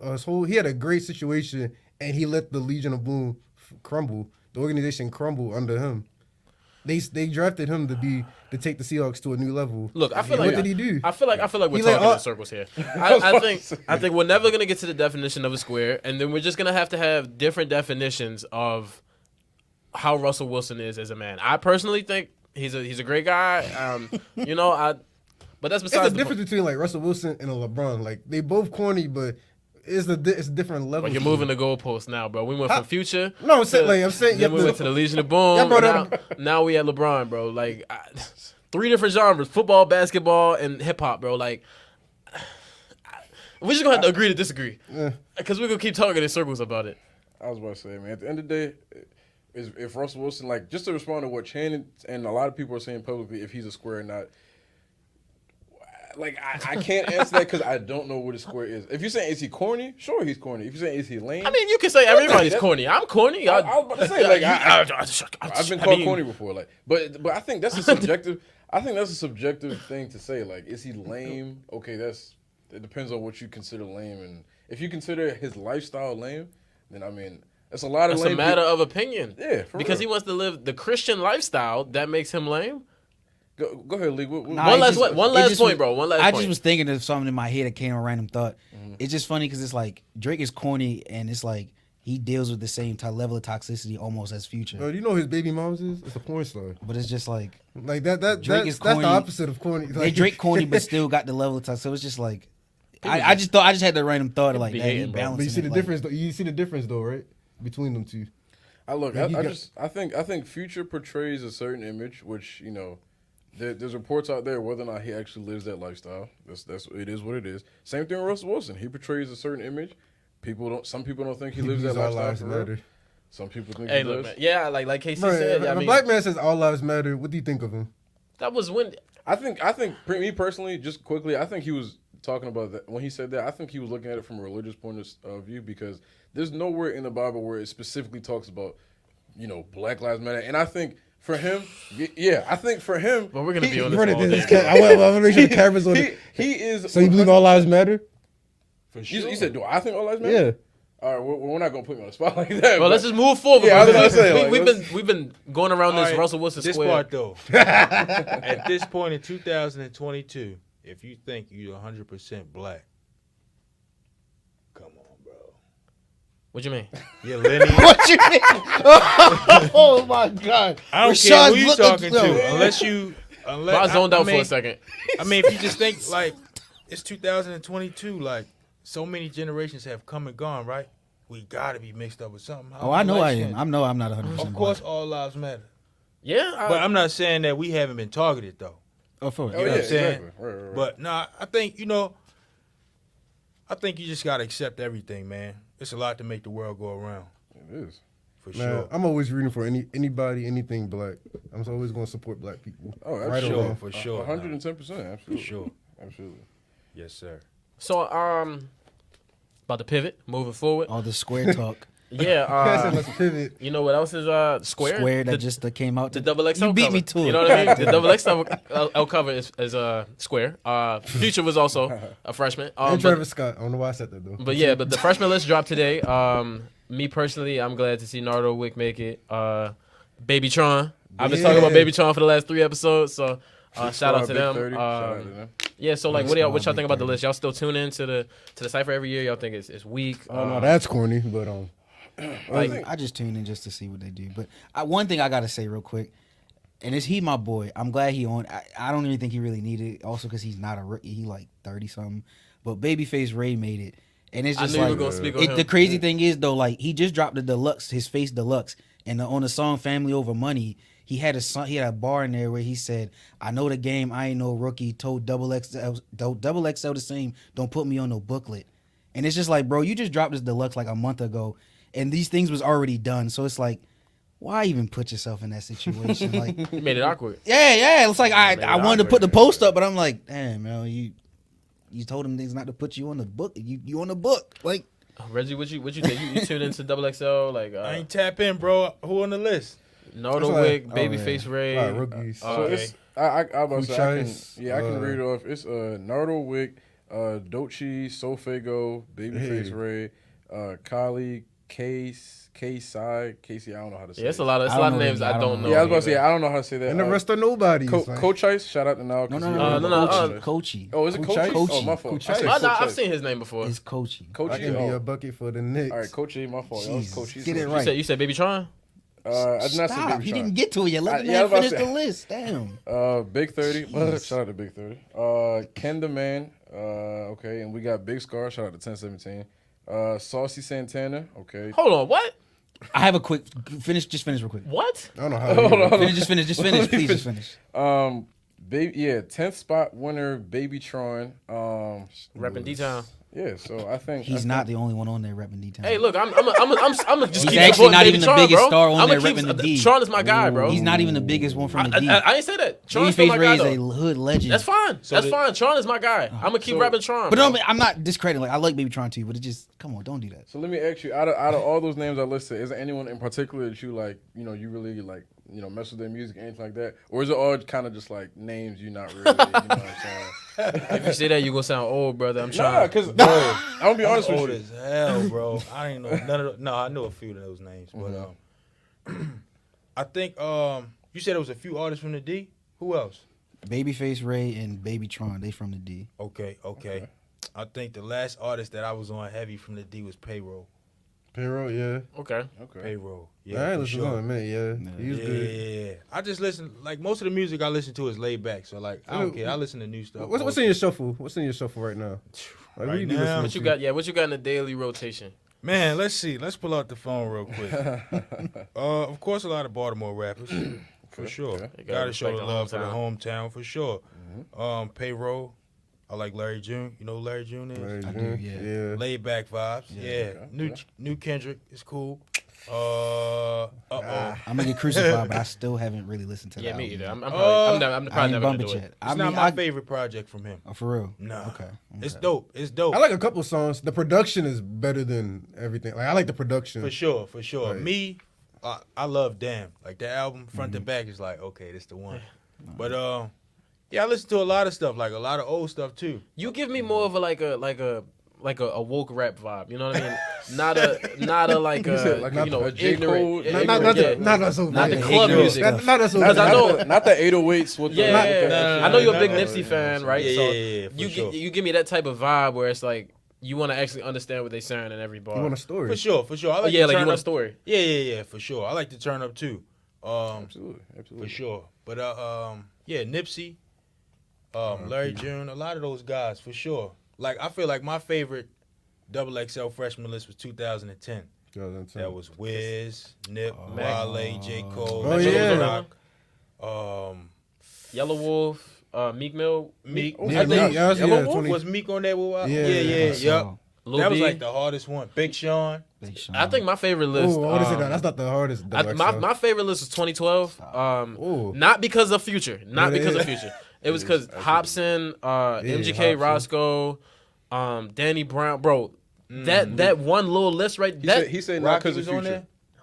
he had a great situation, and he let the Legion of Boom crumble. The organization crumble under him. They drafted him to take the Seahawks to a new level. Look, I feel like what did he do? I feel like we're talking in circles here. I think we're never gonna get to the definition of a square, and then we're just gonna have to have different definitions of how Russell Wilson is as a man. I personally think he's a great guy. But that's besides it's the difference between like Russell Wilson and a LeBron. Like they both corny, but it's a different level. But you're moving the goalposts now, bro. We went from Future. No, I'm saying. Then we went to the Legion of Boom. Now we at LeBron, bro. Like 3 different genres: football, basketball, and hip hop, bro. Like we're just gonna have to agree to disagree, because we're gonna keep talking in circles about it. I was about to say, man. At the end of the day, if Russell Wilson, like, just to respond to what Channing and a lot of people are saying publicly, if he's a square or not. Like, I can't answer that because I don't know what a square is. If you're saying, is he corny? Sure, he's corny. If you're saying, is he lame? I mean, you can say everybody's corny. I'm corny. I was about to say, like, I've been called corny before. Like, but I think that's a subjective. I think that's a subjective thing to say. Like, is he lame? Okay, it depends on what you consider lame. And if you consider his lifestyle lame, then I mean, it's a lot of lame. It's a matter of opinion. Yeah, because he wants to live the Christian lifestyle. That makes him lame. Go ahead, Lee. One last point, bro. One last point. I just was thinking of something in my head that came a random thought. Mm-hmm. It's just funny because it's like Drake is corny and it's like he deals with the same level of toxicity almost as Future. Bro, do you know who his baby mom's is? It's a porn star. But it's just like Drake is corny. That's the opposite of corny. Like, Drake corny, but still got the level of toxicity. So it's just like I just had the random thought of like that. He balancing. But you see the difference. You see the difference though, right? Between them two. I think Future portrays a certain image, which there's reports out there whether or not he actually lives that lifestyle. It is what it is. Same thing with Russell Wilson. He portrays a certain image. Some people don't think he lives that lifestyle for real. Some people think Hey, he look, does. man. Yeah, like Casey Bro, said. if I a mean, black man says all lives matter, what do you think of him? that was when. I think me personally, just quickly, I think he was talking about that when he said that. I think he was looking at it from a religious point of view because there's nowhere in the Bible where it specifically talks about, Black Lives Matter. And I think for him, I think for him, But we're gonna be on this Bro, all day. I want to make sure the camera's on it. he is. So you believe all lives matter? For sure. You said, do I think all lives matter? Yeah. All right, we're not gonna put me on the spot like that. Well, let's just move forward. Yeah, I was because gonna say, like, we've been going around this All right, Russell Wilson this square. part though. At this point in 2022, if you think you're 100% black, come on, bro. What you mean? Your lineage. What you mean? Oh my God! I don't Rashad's care who you looking talking slow. to, unless I zoned out for mean, a second. I mean, if you just think like it's 2022, like so many generations have come and gone, right? We gotta be mixed up with something. Oh, I know I am. I know I'm not 100%. Of course, all lives matter. Yeah, But I'm not saying that we haven't been targeted though. Oh, for Oh, You know yeah, what I'm saying? exactly. Right. But nah, I think you just gotta accept everything, man. It's a lot to make the world go around, It is. for Man, sure. I'm always rooting for anybody, anything black. I'm always going to support black people. Oh, Right absolutely. on. For sure. 110%. For Absolutely. sure. Absolutely. Yes, sir. So about to pivot, moving forward. All the square talk. Yeah, Let's pivot. you know what else is square? Square that The- just came out. The double XL You beat cover. me to it. You know what I mean? The double XL cover is square. Future was also a freshman. And Travis Scott. I don't know why I said that though. But the freshman list dropped today. Me personally, I'm glad to see Nardo Wick make it. Baby Tron. I've been talking about Baby Tron for the last 3 episodes, so shout out to Big them. 30. Shout out to them. Yeah, so like, Big what y'all squad, think Big about the 30. list? Y'all still tune in to the cipher every year? Y'all think it's weak? Oh no, that's corny, but I just tune in just to see what they do. But one thing I gotta say real quick, and it's he my boy. I'm glad he on. I don't even think he really needed it. Also because he's not a rookie. He like 30 something. But Babyface Ray made it, and it's I just knew you were like gonna speak on him. the crazy thing is though, like he just dropped the deluxe, his face deluxe, and on the song "Family Over Money." He had a bar in there where he said, "I know the game. I ain't no rookie. Told double XL the same. Don't put me on no booklet." And it's just like, bro, you just dropped this deluxe like a month ago, and these things was already done. So it's like, why even put yourself in that situation? Like, You made it awkward. yeah. It's like Made it I wanted to awkward. put the post up, but I'm like, damn, man, you told them things not to put you on the book. You on the book, like. Reggie, what you think? You tuned into double XL like I ain't tap in, bro. Who on the list? Nardo It's Wick, like- Babyface Ray. a lot of rookies. So Okay. it's I about to say I Kuchais, can read it off. It's Nardo Wick, Dochi, Sofago, Babyface Hey. Ray, Kali, Casey, I don't know how to say Yeah, it's it. a lot of I don't names know. I don't know. Yeah, I was about to say either. I don't know how to say that. and the rest are nobodies. like- Coach Ice, shout out to now. No, Coachy. Oh, is it Coach? Coachy. Oh, my fault. I Coachy. said I've Coach Ice. seen his name before. It's Coachy. Coachy. I can be a Oh. bucket for the Knicks. All right, Coachy, my fault. That was Jesus, Coachy. get it You right. said Baby Tron? I did not say Stop. Baby He Tron. didn't get to it yet. Let the yeah, I man was about finish to the list. Damn. Big 30. Jeez. Shout out to Big 30. Ken the Man. Okay, and we got Big Scar. Shout out to 1017. Saucy Santana. Okay. Hold on, what? I have a quick finish. Just finish real quick. What? I don't know how. Just finish. Please, just finish. Baby, 10th spot winner, Baby Tron. Repping D-Town. Yeah, so I think He's not the only one on there repping D-Town. Hey, look, I'm just He's keep actually supporting not Baby even the Tron, biggest bro. star on I'ma there keep- repping the D. Tron is my guy, bro. He's not even the biggest one from the D. I ain't say that. Tron's still Babyface my Ray guy, is a though. hood legend. That's fine. So That's the- fine. Tron is my guy. I'm gonna keep rapping Tron. But bro. no, I'm not discrediting. Like I like Baby Tron too, but it just come on, don't do that. So let me ask you, out of all those names I listed, is there anyone in particular that you like, you really like, mess with their music, anything like that? Or is it all kind of just like names you're not really, you know what I'm saying? If you say that, you gonna sound old, brother. I'm Nah, trying. because, I'm going to be honest with Old you. as hell, bro. I didn't know none of. No, I knew a few of those names, but I think you said it was a few artists from the D. Who else? Babyface Ray and Baby Tron, they from the D. Okay. I think the last artist that I was on heavy from the D was Payroll. Payroll, yeah. Okay. Payroll. I Yeah, ain't for listened sure. to him, man. Yeah, he's good. Yeah. I just listen. Like most of the music I listen to is laid back, so like I don't care. I listen to new stuff. What's in your shuffle? What's in your shuffle right now? Like, Right you now? listening What you to? got? Yeah, what you got in the daily rotation? Man, let's see. Let's pull out the phone real quick. Of course, a lot of Baltimore rappers, for sure. okay. You gotta Gotta show respect the the love for the hometown, for sure. Payroll. I like Larry June. You know who Larry June is? Larry I June, do, yeah. yeah. Laid back vibes. Yeah. okay. New Kendrick is cool. I'm gonna get crucified, but I still haven't really listened to that. Yeah, me album either. yet. I'm probably I never ain't gonna bump do it it. yet. It's not my favorite project from him. Oh, for real? Nah. Okay. It's dope. It's dope. I like a couple songs. The production is better than everything. Like I like the production. For sure. Right. Me, I love Damn. Like that album, front to back, is like, okay, this the one. But yeah, I listen to a lot of stuff, like a lot of old stuff too. You give me more of a like a woke rap vibe. You know what I mean? Not a like a like you know a J. Cole- ignorant. Not Not the club music. Not us. Because I know. not the 808s with Yeah, the I know you're a big nah, Nipsey fan, right? Yeah, so yeah, for sure. you give me that type of vibe where it's like you want to actually understand what they're saying in every bar. You want a story? For sure. I like yeah, to like you turn want a up. story. Yeah, for sure. I like to turn up too. Absolutely. For sure. But yeah, Nipsey, Larry June, a lot of those guys for sure. Like I feel like my favorite XXL Freshman List was 2010. That was Wiz, Nip, Wale, J. Cole, Oh, yeah. Rock, Yellow Wolf, Meek Mill, Meek. Yeah, I think yeah, Yellow Wolf 20 was Meek on that with Wale? Yeah. Yeah. So, Lil That was B. like the hardest one. Big Sean. Big Sean. I think my favorite list. Oh, what is it? That's not the hardest. My favorite list was 2012. Ooh. Not because of Future. Not Yeah, because yeah. of Future. It was because Hobson, MGK, Hobson. Roscoe, Danny Brown, bro. That one little list right. He said not Rocky because of was on Future.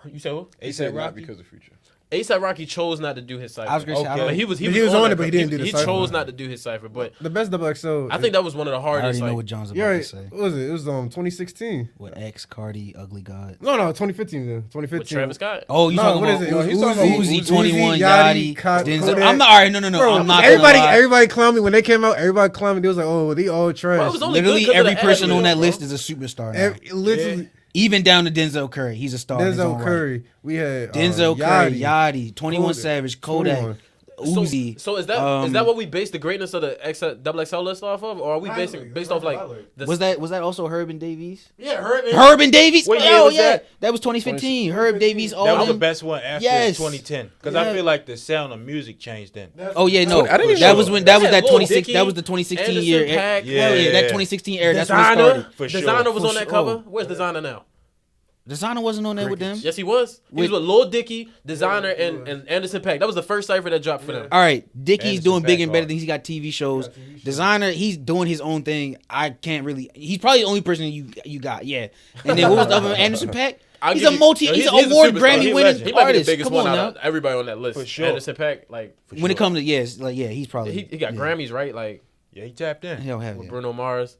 there. You said who? He said not Rocky? because of Future. ASAP Rocky chose not to do his cipher. I was gonna say, I Okay. don't- But he was on that, it, but he didn't do the He cipher. chose not to do his cipher, but The best XXL. I think that was one of the I already hardest. know Like, what John's about You're to right. say. What was it? It was 2016. With X, Cardi, Ugly God. No, 2015 then. 2015. with Travis Scott. Oh, you No, talking what about is it? He's talking about Uzi, Uzi, 21, Yachty, Yachty, Denzel. Kodak. I'm not. All right, no. Bro, I'm not. everybody clowned me when they came out. Everybody clowned me. They was like, "Oh, they all trash." Bro, it was only Literally good 'cause of every the person on ad-lib, that bro. list is a superstar now. Literally, Even down to Denzel Curry. He's a star. in his own Denzel right. Curry. We had Denzel Curry, Yachty. Yachty, 21 Kodak, Savage, Kodak, 21. Uzi. So is that what we base the greatness of the XXL list off of, or are we based off like the Was that also Herb and Davies? Yeah, Herb. Herb and Davies? What year Oh was yeah, that? that was 2015. Herb Davies. All That was the them. best one after Yes. 2010. Because Yeah. I feel like the sound of music changed then. Oh yeah, no. I didn't even that know was that. when that was Yeah, that Lil 26. Dicky, That was the 2016 Anderson year. Paak. Hell yeah, that Yeah. 2016 era. That's when it Designer. started. For sure. Designer was For on that sure. cover. Where's Designer now? Designer wasn't on there with them. Yes, he was. He was with Lil Dicky, Designer, and Anderson Paak. That was the first cipher that dropped for them. All right, Dickie's Anderson doing big Paak and better hard. things. He got TV shows. Designer, he's doing his own thing. I can't really. He's probably the only person you got. Yeah. And then what was the other one? Anderson Paak? He's a he's an award superstar. Grammy He winning legend. He might be the artist. biggest Come on one now. out of everybody on that list. For sure. Anderson Paak, like When it comes to he's probably he got yeah. Grammys, right? Like Yeah, he tapped in. Hell have with yeah. Bruno Mars.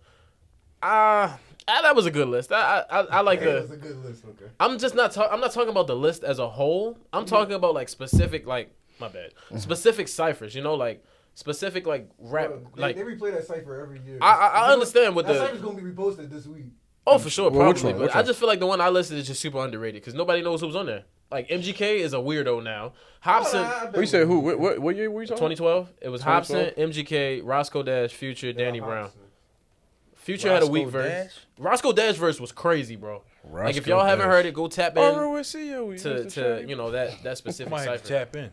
That was a good list. I like That's the. a good list. Okay. I'm just not. I'm not talking about the list as a whole. I'm talking about like specific, like my bad, specific ciphers. You know, like specific like rap. Like they replay that cipher every year. I understand what that the. cipher's gonna be reposted this week. Oh, for sure, Well, which probably. one? But Which I one? just feel like the one I listed is just super underrated because nobody knows who's on there. Like MGK is a weirdo now. Hobson, What you said? Who? What year were you talking? 2012. It was 2012? Hobson, MGK, Roscoe Dash, Future, Danny Brown. Future had a Roscoe weak verse. Dash? Roscoe Dash verse was crazy, bro. Like if Roscoe y'all haven't Dash. heard it, go tap in ROSCO, we used to shave. you know that specific Might have cipher. to tap in.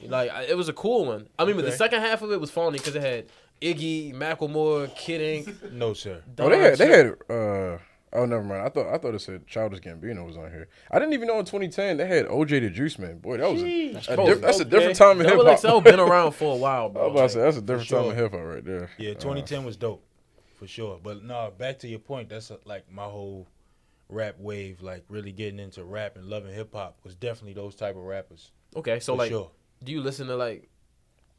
Like it was a cool one. I mean, but the Okay. second half of it was phony because it had Iggy, Macklemore, Kid Ink. No, sir. Oh, they had. Oh, never mind. I thought it said Childish Gambino was on here. I didn't even know in 2010 they had OJ the Juice Man. Boy, that was that's a different time in hip hop. XXL been around for a while, I bro. was about to say that's a different sure. time in hip hop right there. Yeah, 2010 was dope, for sure. But no, back to your point. That's like my whole rap wave. Like really getting into rap and loving hip hop was definitely those type of rappers. Okay, so For like, sure. do you listen to like,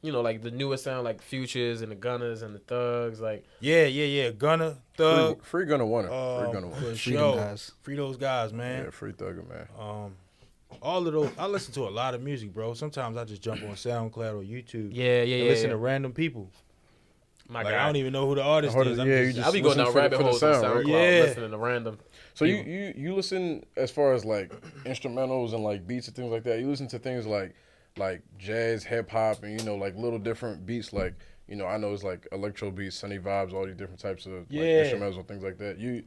you know, like the newer sound, like Futures and the Gunners and the Thugs, like? Yeah. Gunna, Thug, Free Gunna won it. Free Gunna won for it. Free them sure. guys. Free those guys, man. Yeah, Free Thugger, man. All of those. I listen to a lot of music, bro. Sometimes I just jump on SoundCloud or YouTube. Yeah, and listen to random people. My Like God, I don't even know who the artist Hard is. to- I'm yeah, just, you I be going listen down for rabbit the holes on sound, right? SoundCloud, Yeah. listening to random. So you listen as far as like instrumentals and like beats and things like that. You listen to things like jazz, hip hop, and you know like little different beats. Like you know I know it's like electro beats, sunny vibes, all these different types of like, Yeah. instrumentals and things like that. You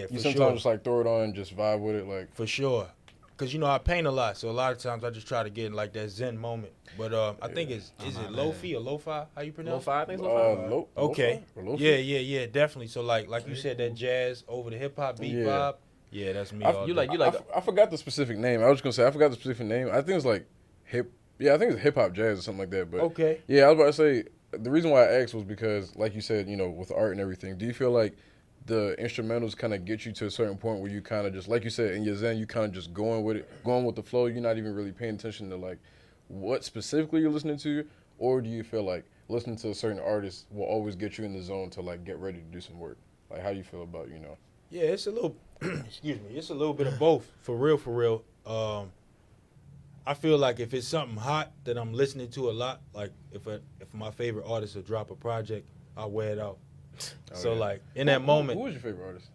for sometimes sure. just like throw it on, and just vibe with it. Like For sure. Because, you know, I paint a lot. So a lot of times I just try to get in like that zen moment. But I think is it lo-fi or lo-fi? How you pronounce it? Lo-fi, I think it's lo-fi. Okay. Lo-fi? Yeah, definitely. So like you said, that jazz over the hip hop beat Yeah. vibe. Yeah, that's me. I forgot the specific name. I was just gonna say I forgot the specific name. I think it's like hip. Yeah, I think it's hip hop jazz or something like that. But okay. Yeah, I was about to say the reason why I asked was because, like you said, with art and everything. Do you feel like the instrumentals kind of get you to a certain point where you kind of just, like you said, in your zen, you kind of just going with the flow. You're not even really paying attention to like what specifically you're listening to, or do you feel like listening to a certain artist will always get you in the zone to like get ready to do some work? Like, how do you feel about Yeah, it's a little. Excuse me. It's a little bit of both. For real. I feel like if it's something hot that I'm listening to a lot, like if my favorite artist will drop a project, I'll wear it out. Like in that moment, who was your favorite artist?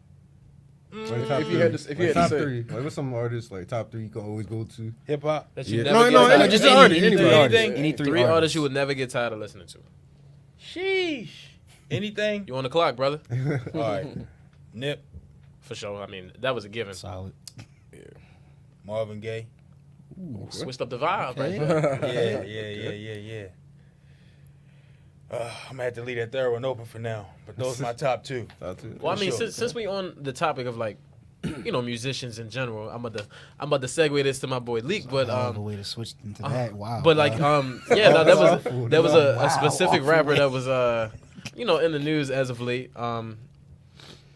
Like If you had to say, three, like what's some artists like top three you can always go to? hip hop. That you Yeah. never No, get tired. just Anything. Any three artists you would never get tired of listening to. Sheesh. Anything. You on the clock, brother? All right. Nip, For sure. I mean, that was a given. Solid. Marvin Gaye. Switched up the vibe, Okay. right? Yeah. I'm gonna have to leave that third one open for now, but those are my top two. Well, I mean, Sure. since we on the topic of like, musicians in general, I'm about to segue this to my boy Leak, but the way to switch into that. Wow. but like there was a specific rapper that was in the news as of late.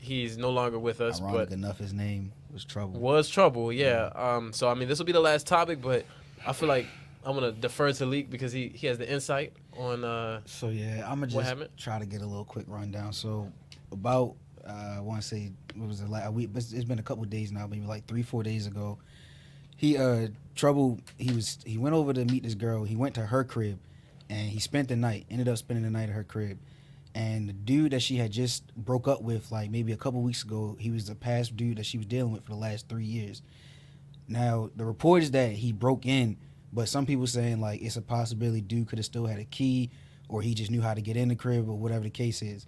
He's no longer with us, ironic but enough, his name was Trouble. was Trouble. Yeah. So I mean, this will be the last topic, but I feel like I'm gonna defer to Leak because he has the insight on. So yeah, I'm gonna what just happened? try to get a little quick rundown. So about I want to say it was a week, but it's been a couple of days now, maybe like 3-4 days ago. He Trouble. He went over to meet this girl. He went to her crib, and he spent the night. Ended up spending the night at her crib. And the dude that she had just broke up with, like maybe a couple weeks ago, he was the past dude that she was dealing with for the last 3 years. Now the report is that he broke in. But some people saying like it's a possibility dude could have still had a key, or he just knew how to get in the crib, or whatever the case is.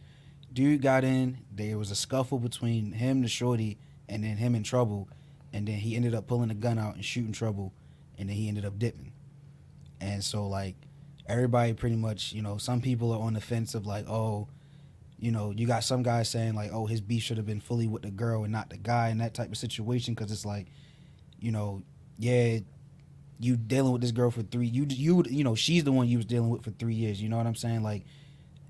Dude got in. There was a scuffle between him, the shorty, and then him and Trouble, and then he ended up pulling a gun out and shooting Trouble, and then he ended up dipping. And so like everybody pretty much, some people are on the fence of like, oh, you got some guys saying like, oh, his beef should have been fully with the girl and not the guy in that type of situation, because it's like, yeah. You dealing with this girl for she's the one you was dealing with for 3 years. You know what I'm saying? Like,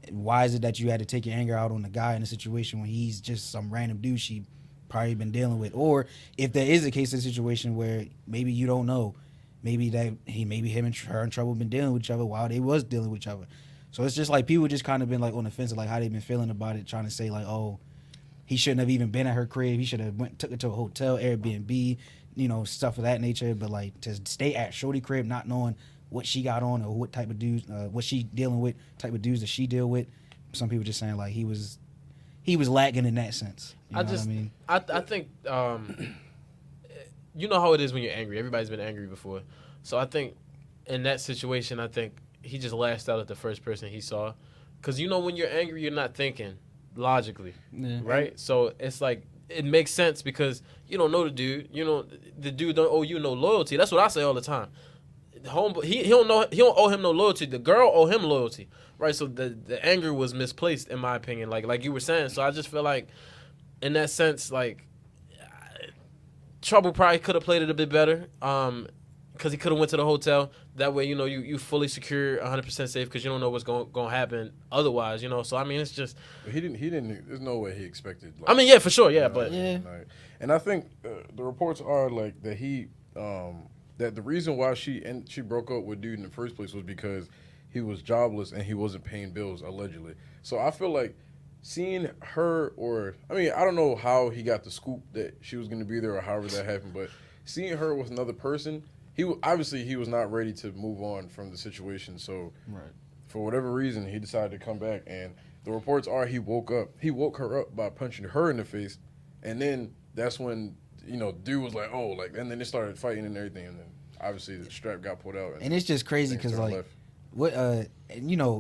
why is it that you had to take your anger out on the guy in a situation when he's just some random dude she probably been dealing with? Or if there is a case of situation where maybe you don't know, maybe him and her in Trouble been dealing with each other while they was dealing with each other. So it's just like people just kind of been like on the fence of like how they been feeling about it, trying to say like, oh, he shouldn't have even been at her crib. He should have took her to a hotel, Airbnb, stuff of that nature. But like to stay at shorty crib, not knowing what she got on or what type of dudes, what she dealing with, type of dudes that she deal with. Some people just saying like he was lagging in that sense. You know what I mean? I think you know how it is when you're angry. Everybody's been angry before, so I think in that situation, I think he just lashed out at the first person he saw, because when you're angry, you're not thinking logically, right? So it's like it makes sense because you don't know the dude. The dude don't owe you no loyalty. That's what I say all the time. He don't owe him no loyalty. The girl owe him loyalty, right? So the anger was misplaced in my opinion, like you were saying. So I just feel like in that sense, like Trouble probably could have played it a bit better, because he could have went to the hotel. That way, you fully secure, 100% safe, because you don't know what's going to happen otherwise, So I mean, it's just. But he didn't. There's no way he expected. I mean, yeah, for sure, yeah, but yeah. And I think the reports are like that that the reason why she broke up with dude in the first place was because he was jobless and he wasn't paying bills allegedly. So I feel like seeing her, I don't know how he got the scoop that she was going to be there or however that happened, but seeing her with another person. He was not ready to move on from the situation. So, for whatever reason, he decided to come back. And the reports are he woke her up by punching her in the face, and then that's when dude was like, oh, like, and then they started fighting and everything, and then obviously the strap got pulled out. And it's just crazy because like,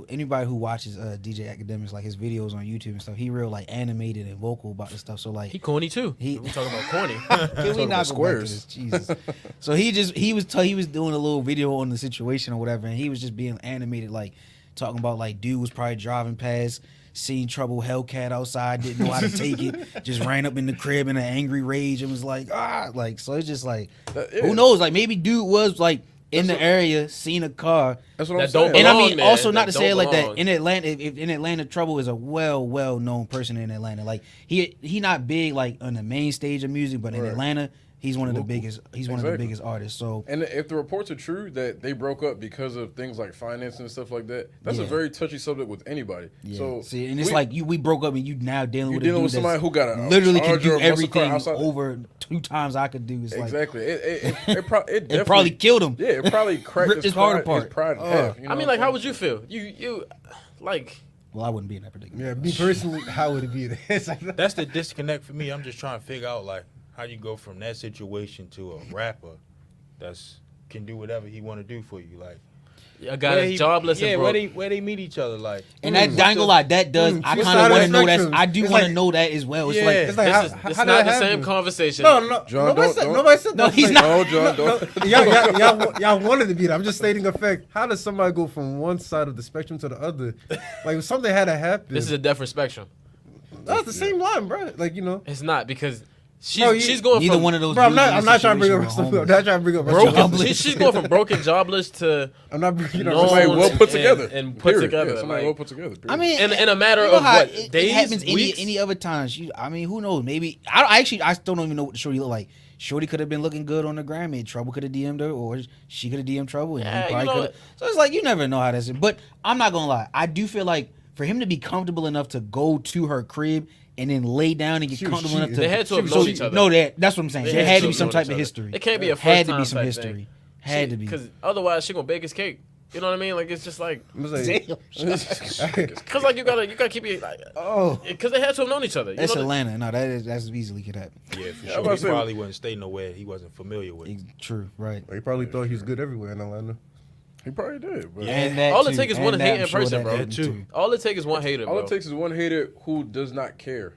anybody who watches DJ Academics, like his videos on YouTube and stuff, he real like animated and vocal about this stuff. So like he corny too. We talking about corny. Can we not go back to this? Jesus. So he was doing a little video on the situation or whatever, and he was just being animated, like talking about like dude was probably driving past seen Trouble Hellcat outside, didn't know how to take it, just ran up in the crib in an angry rage and was like, so it's just like, who knows? Like maybe dude was like in the area, seen a car. That's what I'm saying. And I mean, there, also not to say it like belong. that. In Atlanta, if in Atlanta, Trouble is a well known person in Atlanta. Like he not big like on the main stage of music, but in Atlanta, he's one of the biggest. He's one of the biggest artists. So, and if the reports are true that they broke up because of things like finance and stuff like that, that's a very touchy subject with anybody. Yeah. So see, and it's like we broke up, and you now dealing with a dealing dude with somebody who got a literally can Charger do or muscle car everything outside. over 2 times I could do. It's exactly. Like, It probably killed him. Yeah, it probably cracked Ripped his heart apart. His pride in half, you know I mean, like, how would you feel? You like. Well, I wouldn't be in that predicament. Yeah, me personally, how would it be? That's the disconnect for me. I'm just trying to figure out like how you go from that situation to a rapper that's can do whatever he want to do for you. Like A guy that's jobless and broke. where they meet each other, like. And that, I ain't gonna lie, that does. I kind of want to know that. I do want to know that as well. It's Yeah. like, It's like, It's not the same conversation. No, John, nobody said No, that. he's Like, not. No, John, don't. Y'all wanted to be that. I'm just stating a fact. How does somebody go from one side of the spectrum to the other? Like, if something had to happen. This is a different spectrum. That's the same line, bro. Like, you know. It's not because Bro, she's going neither from one of those. Bro, dudes in I'm this not trying to bring up. situation I'm were not homeless. trying to bring up. broken. Jobless. She's going from broken, jobless to I'm not bringing up. known Somebody well put together. and put Period. together. Yeah, somebody like- well put together. I mean, in a matter you know of how what it days, happens weeks? any other times. I mean, who knows? Maybe I still don't even know what the Shorty look like. Shorty could have been looking good on the Grammy. Trouble could have DM'd her, or she could have DM'd Trouble, and Yeah, he you probably know could have. So it's like you never know how that's. But I'm not gonna lie. I do feel like for him to be comfortable enough to go to her crib and then lay down and get She was comfortable enough to. They had to have known each other. No, that's what I'm saying. They There had had to to be have some known type each of other. history. It can't be a Had first to be time some type history. thing. Had to be. Because otherwise she gonna bake his cake. You know what I mean? Like it's just like I'm just like, because like you gotta keep it like because they had to have known each other. You That's know, Atlanta. No, that's easily could happen. Yeah, for I sure. was He saying- probably wouldn't stay nowhere he wasn't familiar with. True, right. he probably thought he was good everywhere in Atlanta. He probably did. But And that All it too. takes is And one that, hate I'm in sure person, that bro. happened too. all it takes is one hater, all bro. it takes is one hater who does not care.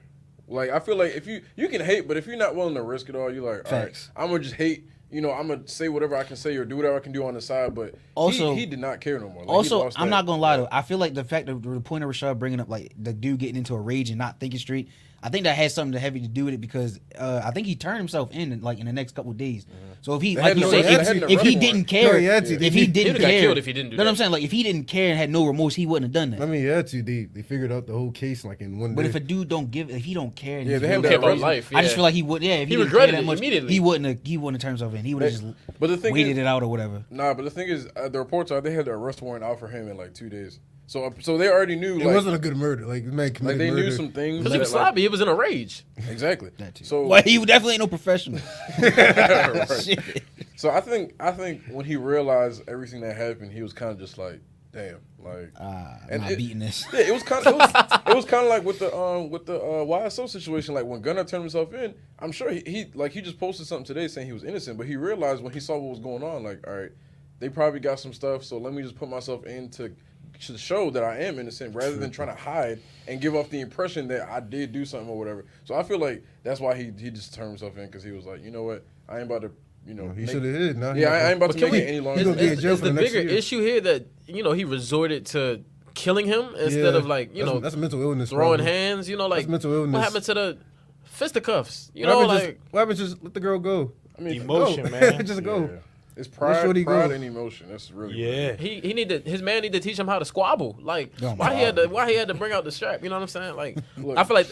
Like I feel like if you can hate, but if you're not willing to risk it all, you're like, all right, Facts. I'm gonna just hate. You know, I'm gonna say whatever I can say or do whatever I can do on the side. But Also- he did not care no more. Like, he Also, lost I'm that. not gonna lie though. I feel like the fact of the point of Rashad bringing up like the dude getting into a rage and not thinking straight. I think that has something heavy to do with it because I think he turned himself in like in the next couple of days. So if he, They like had you no- said, they had no if he arrest didn't warrant. care, No, he had to. if he He didn't would've got care, killed if he didn't do know what I'm that. saying? Like if he didn't care and had no remorse, he wouldn't have done that. I mean, yeah, too. They figured out the whole case like in one But day. if a dude don't give, if he don't care, and Yeah, he's they have really that about reason. life. I just yeah. feel like he would. Yeah, if He he didn't regretted care that it much, immediately. He wouldn't have turned himself in. He would have just But the thing waited is, it out or whatever. nah. But the thing is, the reports are they had the arrest warrant out for him in like 2 days. So they already knew. it Like, wasn't a good murder. Like the man committed they murder. knew some things. Because he was that, like- sloppy. He was in a rage. Exactly. That too. So Well, he definitely ain't no professional. Right. Shit. So I think when he realized everything that happened, he was kind of just like, damn, like. I'm And not it- beating this. Yeah, it was kind of it was kind of like with the YSO situation. Like when Gunna turned himself in, I'm sure he just posted something today saying he was innocent, but he realized when he saw what was going on, like, all right, they probably got some stuff, so let me just put myself in to show that I am innocent rather than trying to hide and give off the impression that I did do something or whatever. So I feel like that's why he just turned himself in because he was like, you know what, I ain't about to, He make- should have hid. Now yeah, I ain't about to Can make we- it any He longer. gonna be in jail Is for the the next bigger year. issue here that he resorted to killing him instead of like that's mental illness. throwing problem. hands? You know, like mental illness. what happened to the fisticuffs? You What know, happened like what happened? Just let the girl go. I mean, Emotion, Go. man. Just go. yeah. It's pride, shorty go? pride and emotion. That's really Yeah. he needed his man need to teach him how to squabble. Like Oh, why he had to bring out the strap? You know what I'm saying? Like Look, I feel like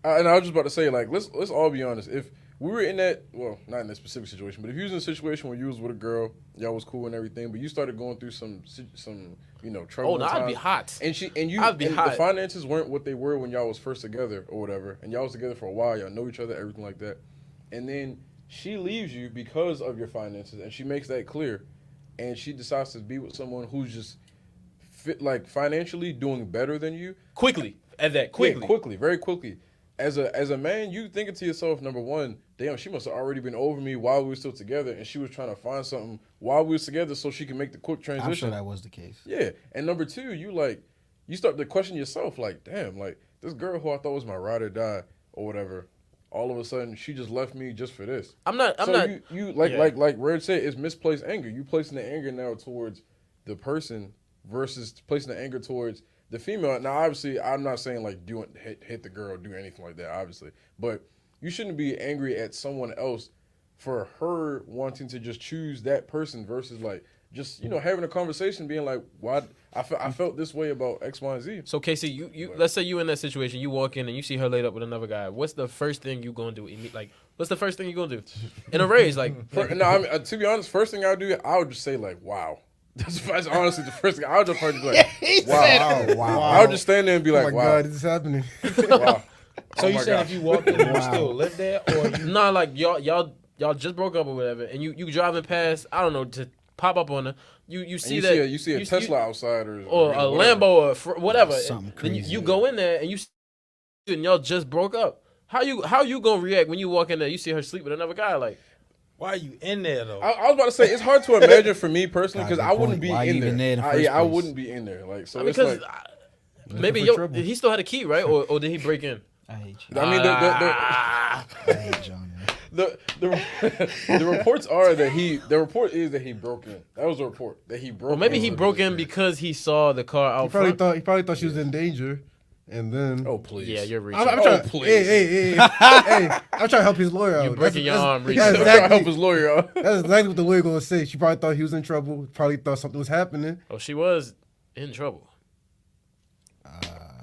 and I was just about to say, like, let's all be honest. If we were in that, well, not in that specific situation, but if you was in a situation where you was with a girl, y'all was cool and everything, but you started going through some trouble. oh no, I'd be times, hot. And you, I'd be and hot. the finances weren't what they were when y'all was first together or whatever, and y'all was together for a while, y'all know each other, everything like that, and then she leaves you because of your finances, and she makes that clear, and she decides to be with someone who's just like financially doing better than you. quickly at that Yeah, quickly, very quickly. As a man, you thinking to yourself, number one, damn, she must have already been over me while we were still together, and she was trying to find something while we was together so she can make the quick transition. I'm sure that was the case. Yeah, and number two, you start to question yourself, like, damn, like this girl who I thought was my ride or die or whatever, all of a sudden she just left me just for this. I'm not. You Yeah. like Red said, it's misplaced anger. You placing the anger now towards the person versus placing the anger towards the female. Now, obviously, I'm not saying like hit the girl, do anything like that, obviously, but you shouldn't be angry at someone else for her wanting to just choose that person versus like just having a conversation, being like, why I felt this way about X, Y, and Z. So Casey, you let's say you in that situation, you walk in and you see her laid up with another guy. What's the first thing you gonna do? Like, what's the first thing you gonna do? In a raise, like, to be honest, first thing I would do, I would just say like, wow. That's honestly the first thing. I would just probably be like, wow. I would just stand there and be like, oh my wow. God, this is happening. Wow. So you saying if you walk in, you still live there, or you... Nah, like y'all just broke up or whatever, and you driving past, I don't know, to pop up on her. You see that you see a Tesla outside or a Lambo or whatever. Something crazy. Then you go in there and and y'all just broke up. How you gonna react when you walk in there? You see her sleep with another guy, like. Why are you in there though? I was about to say it's hard to imagine for me personally because I wouldn't be Why in even there. in the first I place? wouldn't be in there. Like so, Because it's maybe trouble. he still had a key, right? Or did he break in? I hate you. I mean, I hate John. Man. the reports are that the report is that he broke in. That was the report that he broke. Or maybe in. he broke in because he saw the car out front. He probably thought she was in danger, and then. Oh please. Yeah, you're reaching. I'm trying. please. Hey! I'm trying to help his lawyer out. You're breaking your arm, That's reaching. I'm trying to exactly, help his lawyer out. that's exactly what the lawyer gonna say. She probably thought he was in trouble. Probably thought something was happening. Oh, she was in trouble.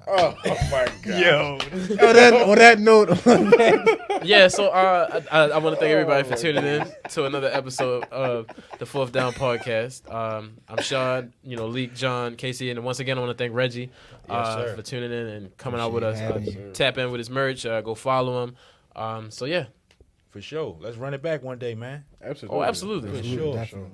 Oh my god. Yo. On that note, Yeah, so I want to thank everybody for tuning in to another episode of the Fourth Down Podcast. I'm Sean, Leek, John, Casey, and once again I want to thank Reggie sir. for tuning in and coming out with us. Appreciate having you. Tap in with his merch. Go follow him. So yeah. For sure. Let's run it back one day, man. Absolutely. Oh, absolutely. For sure. definitely.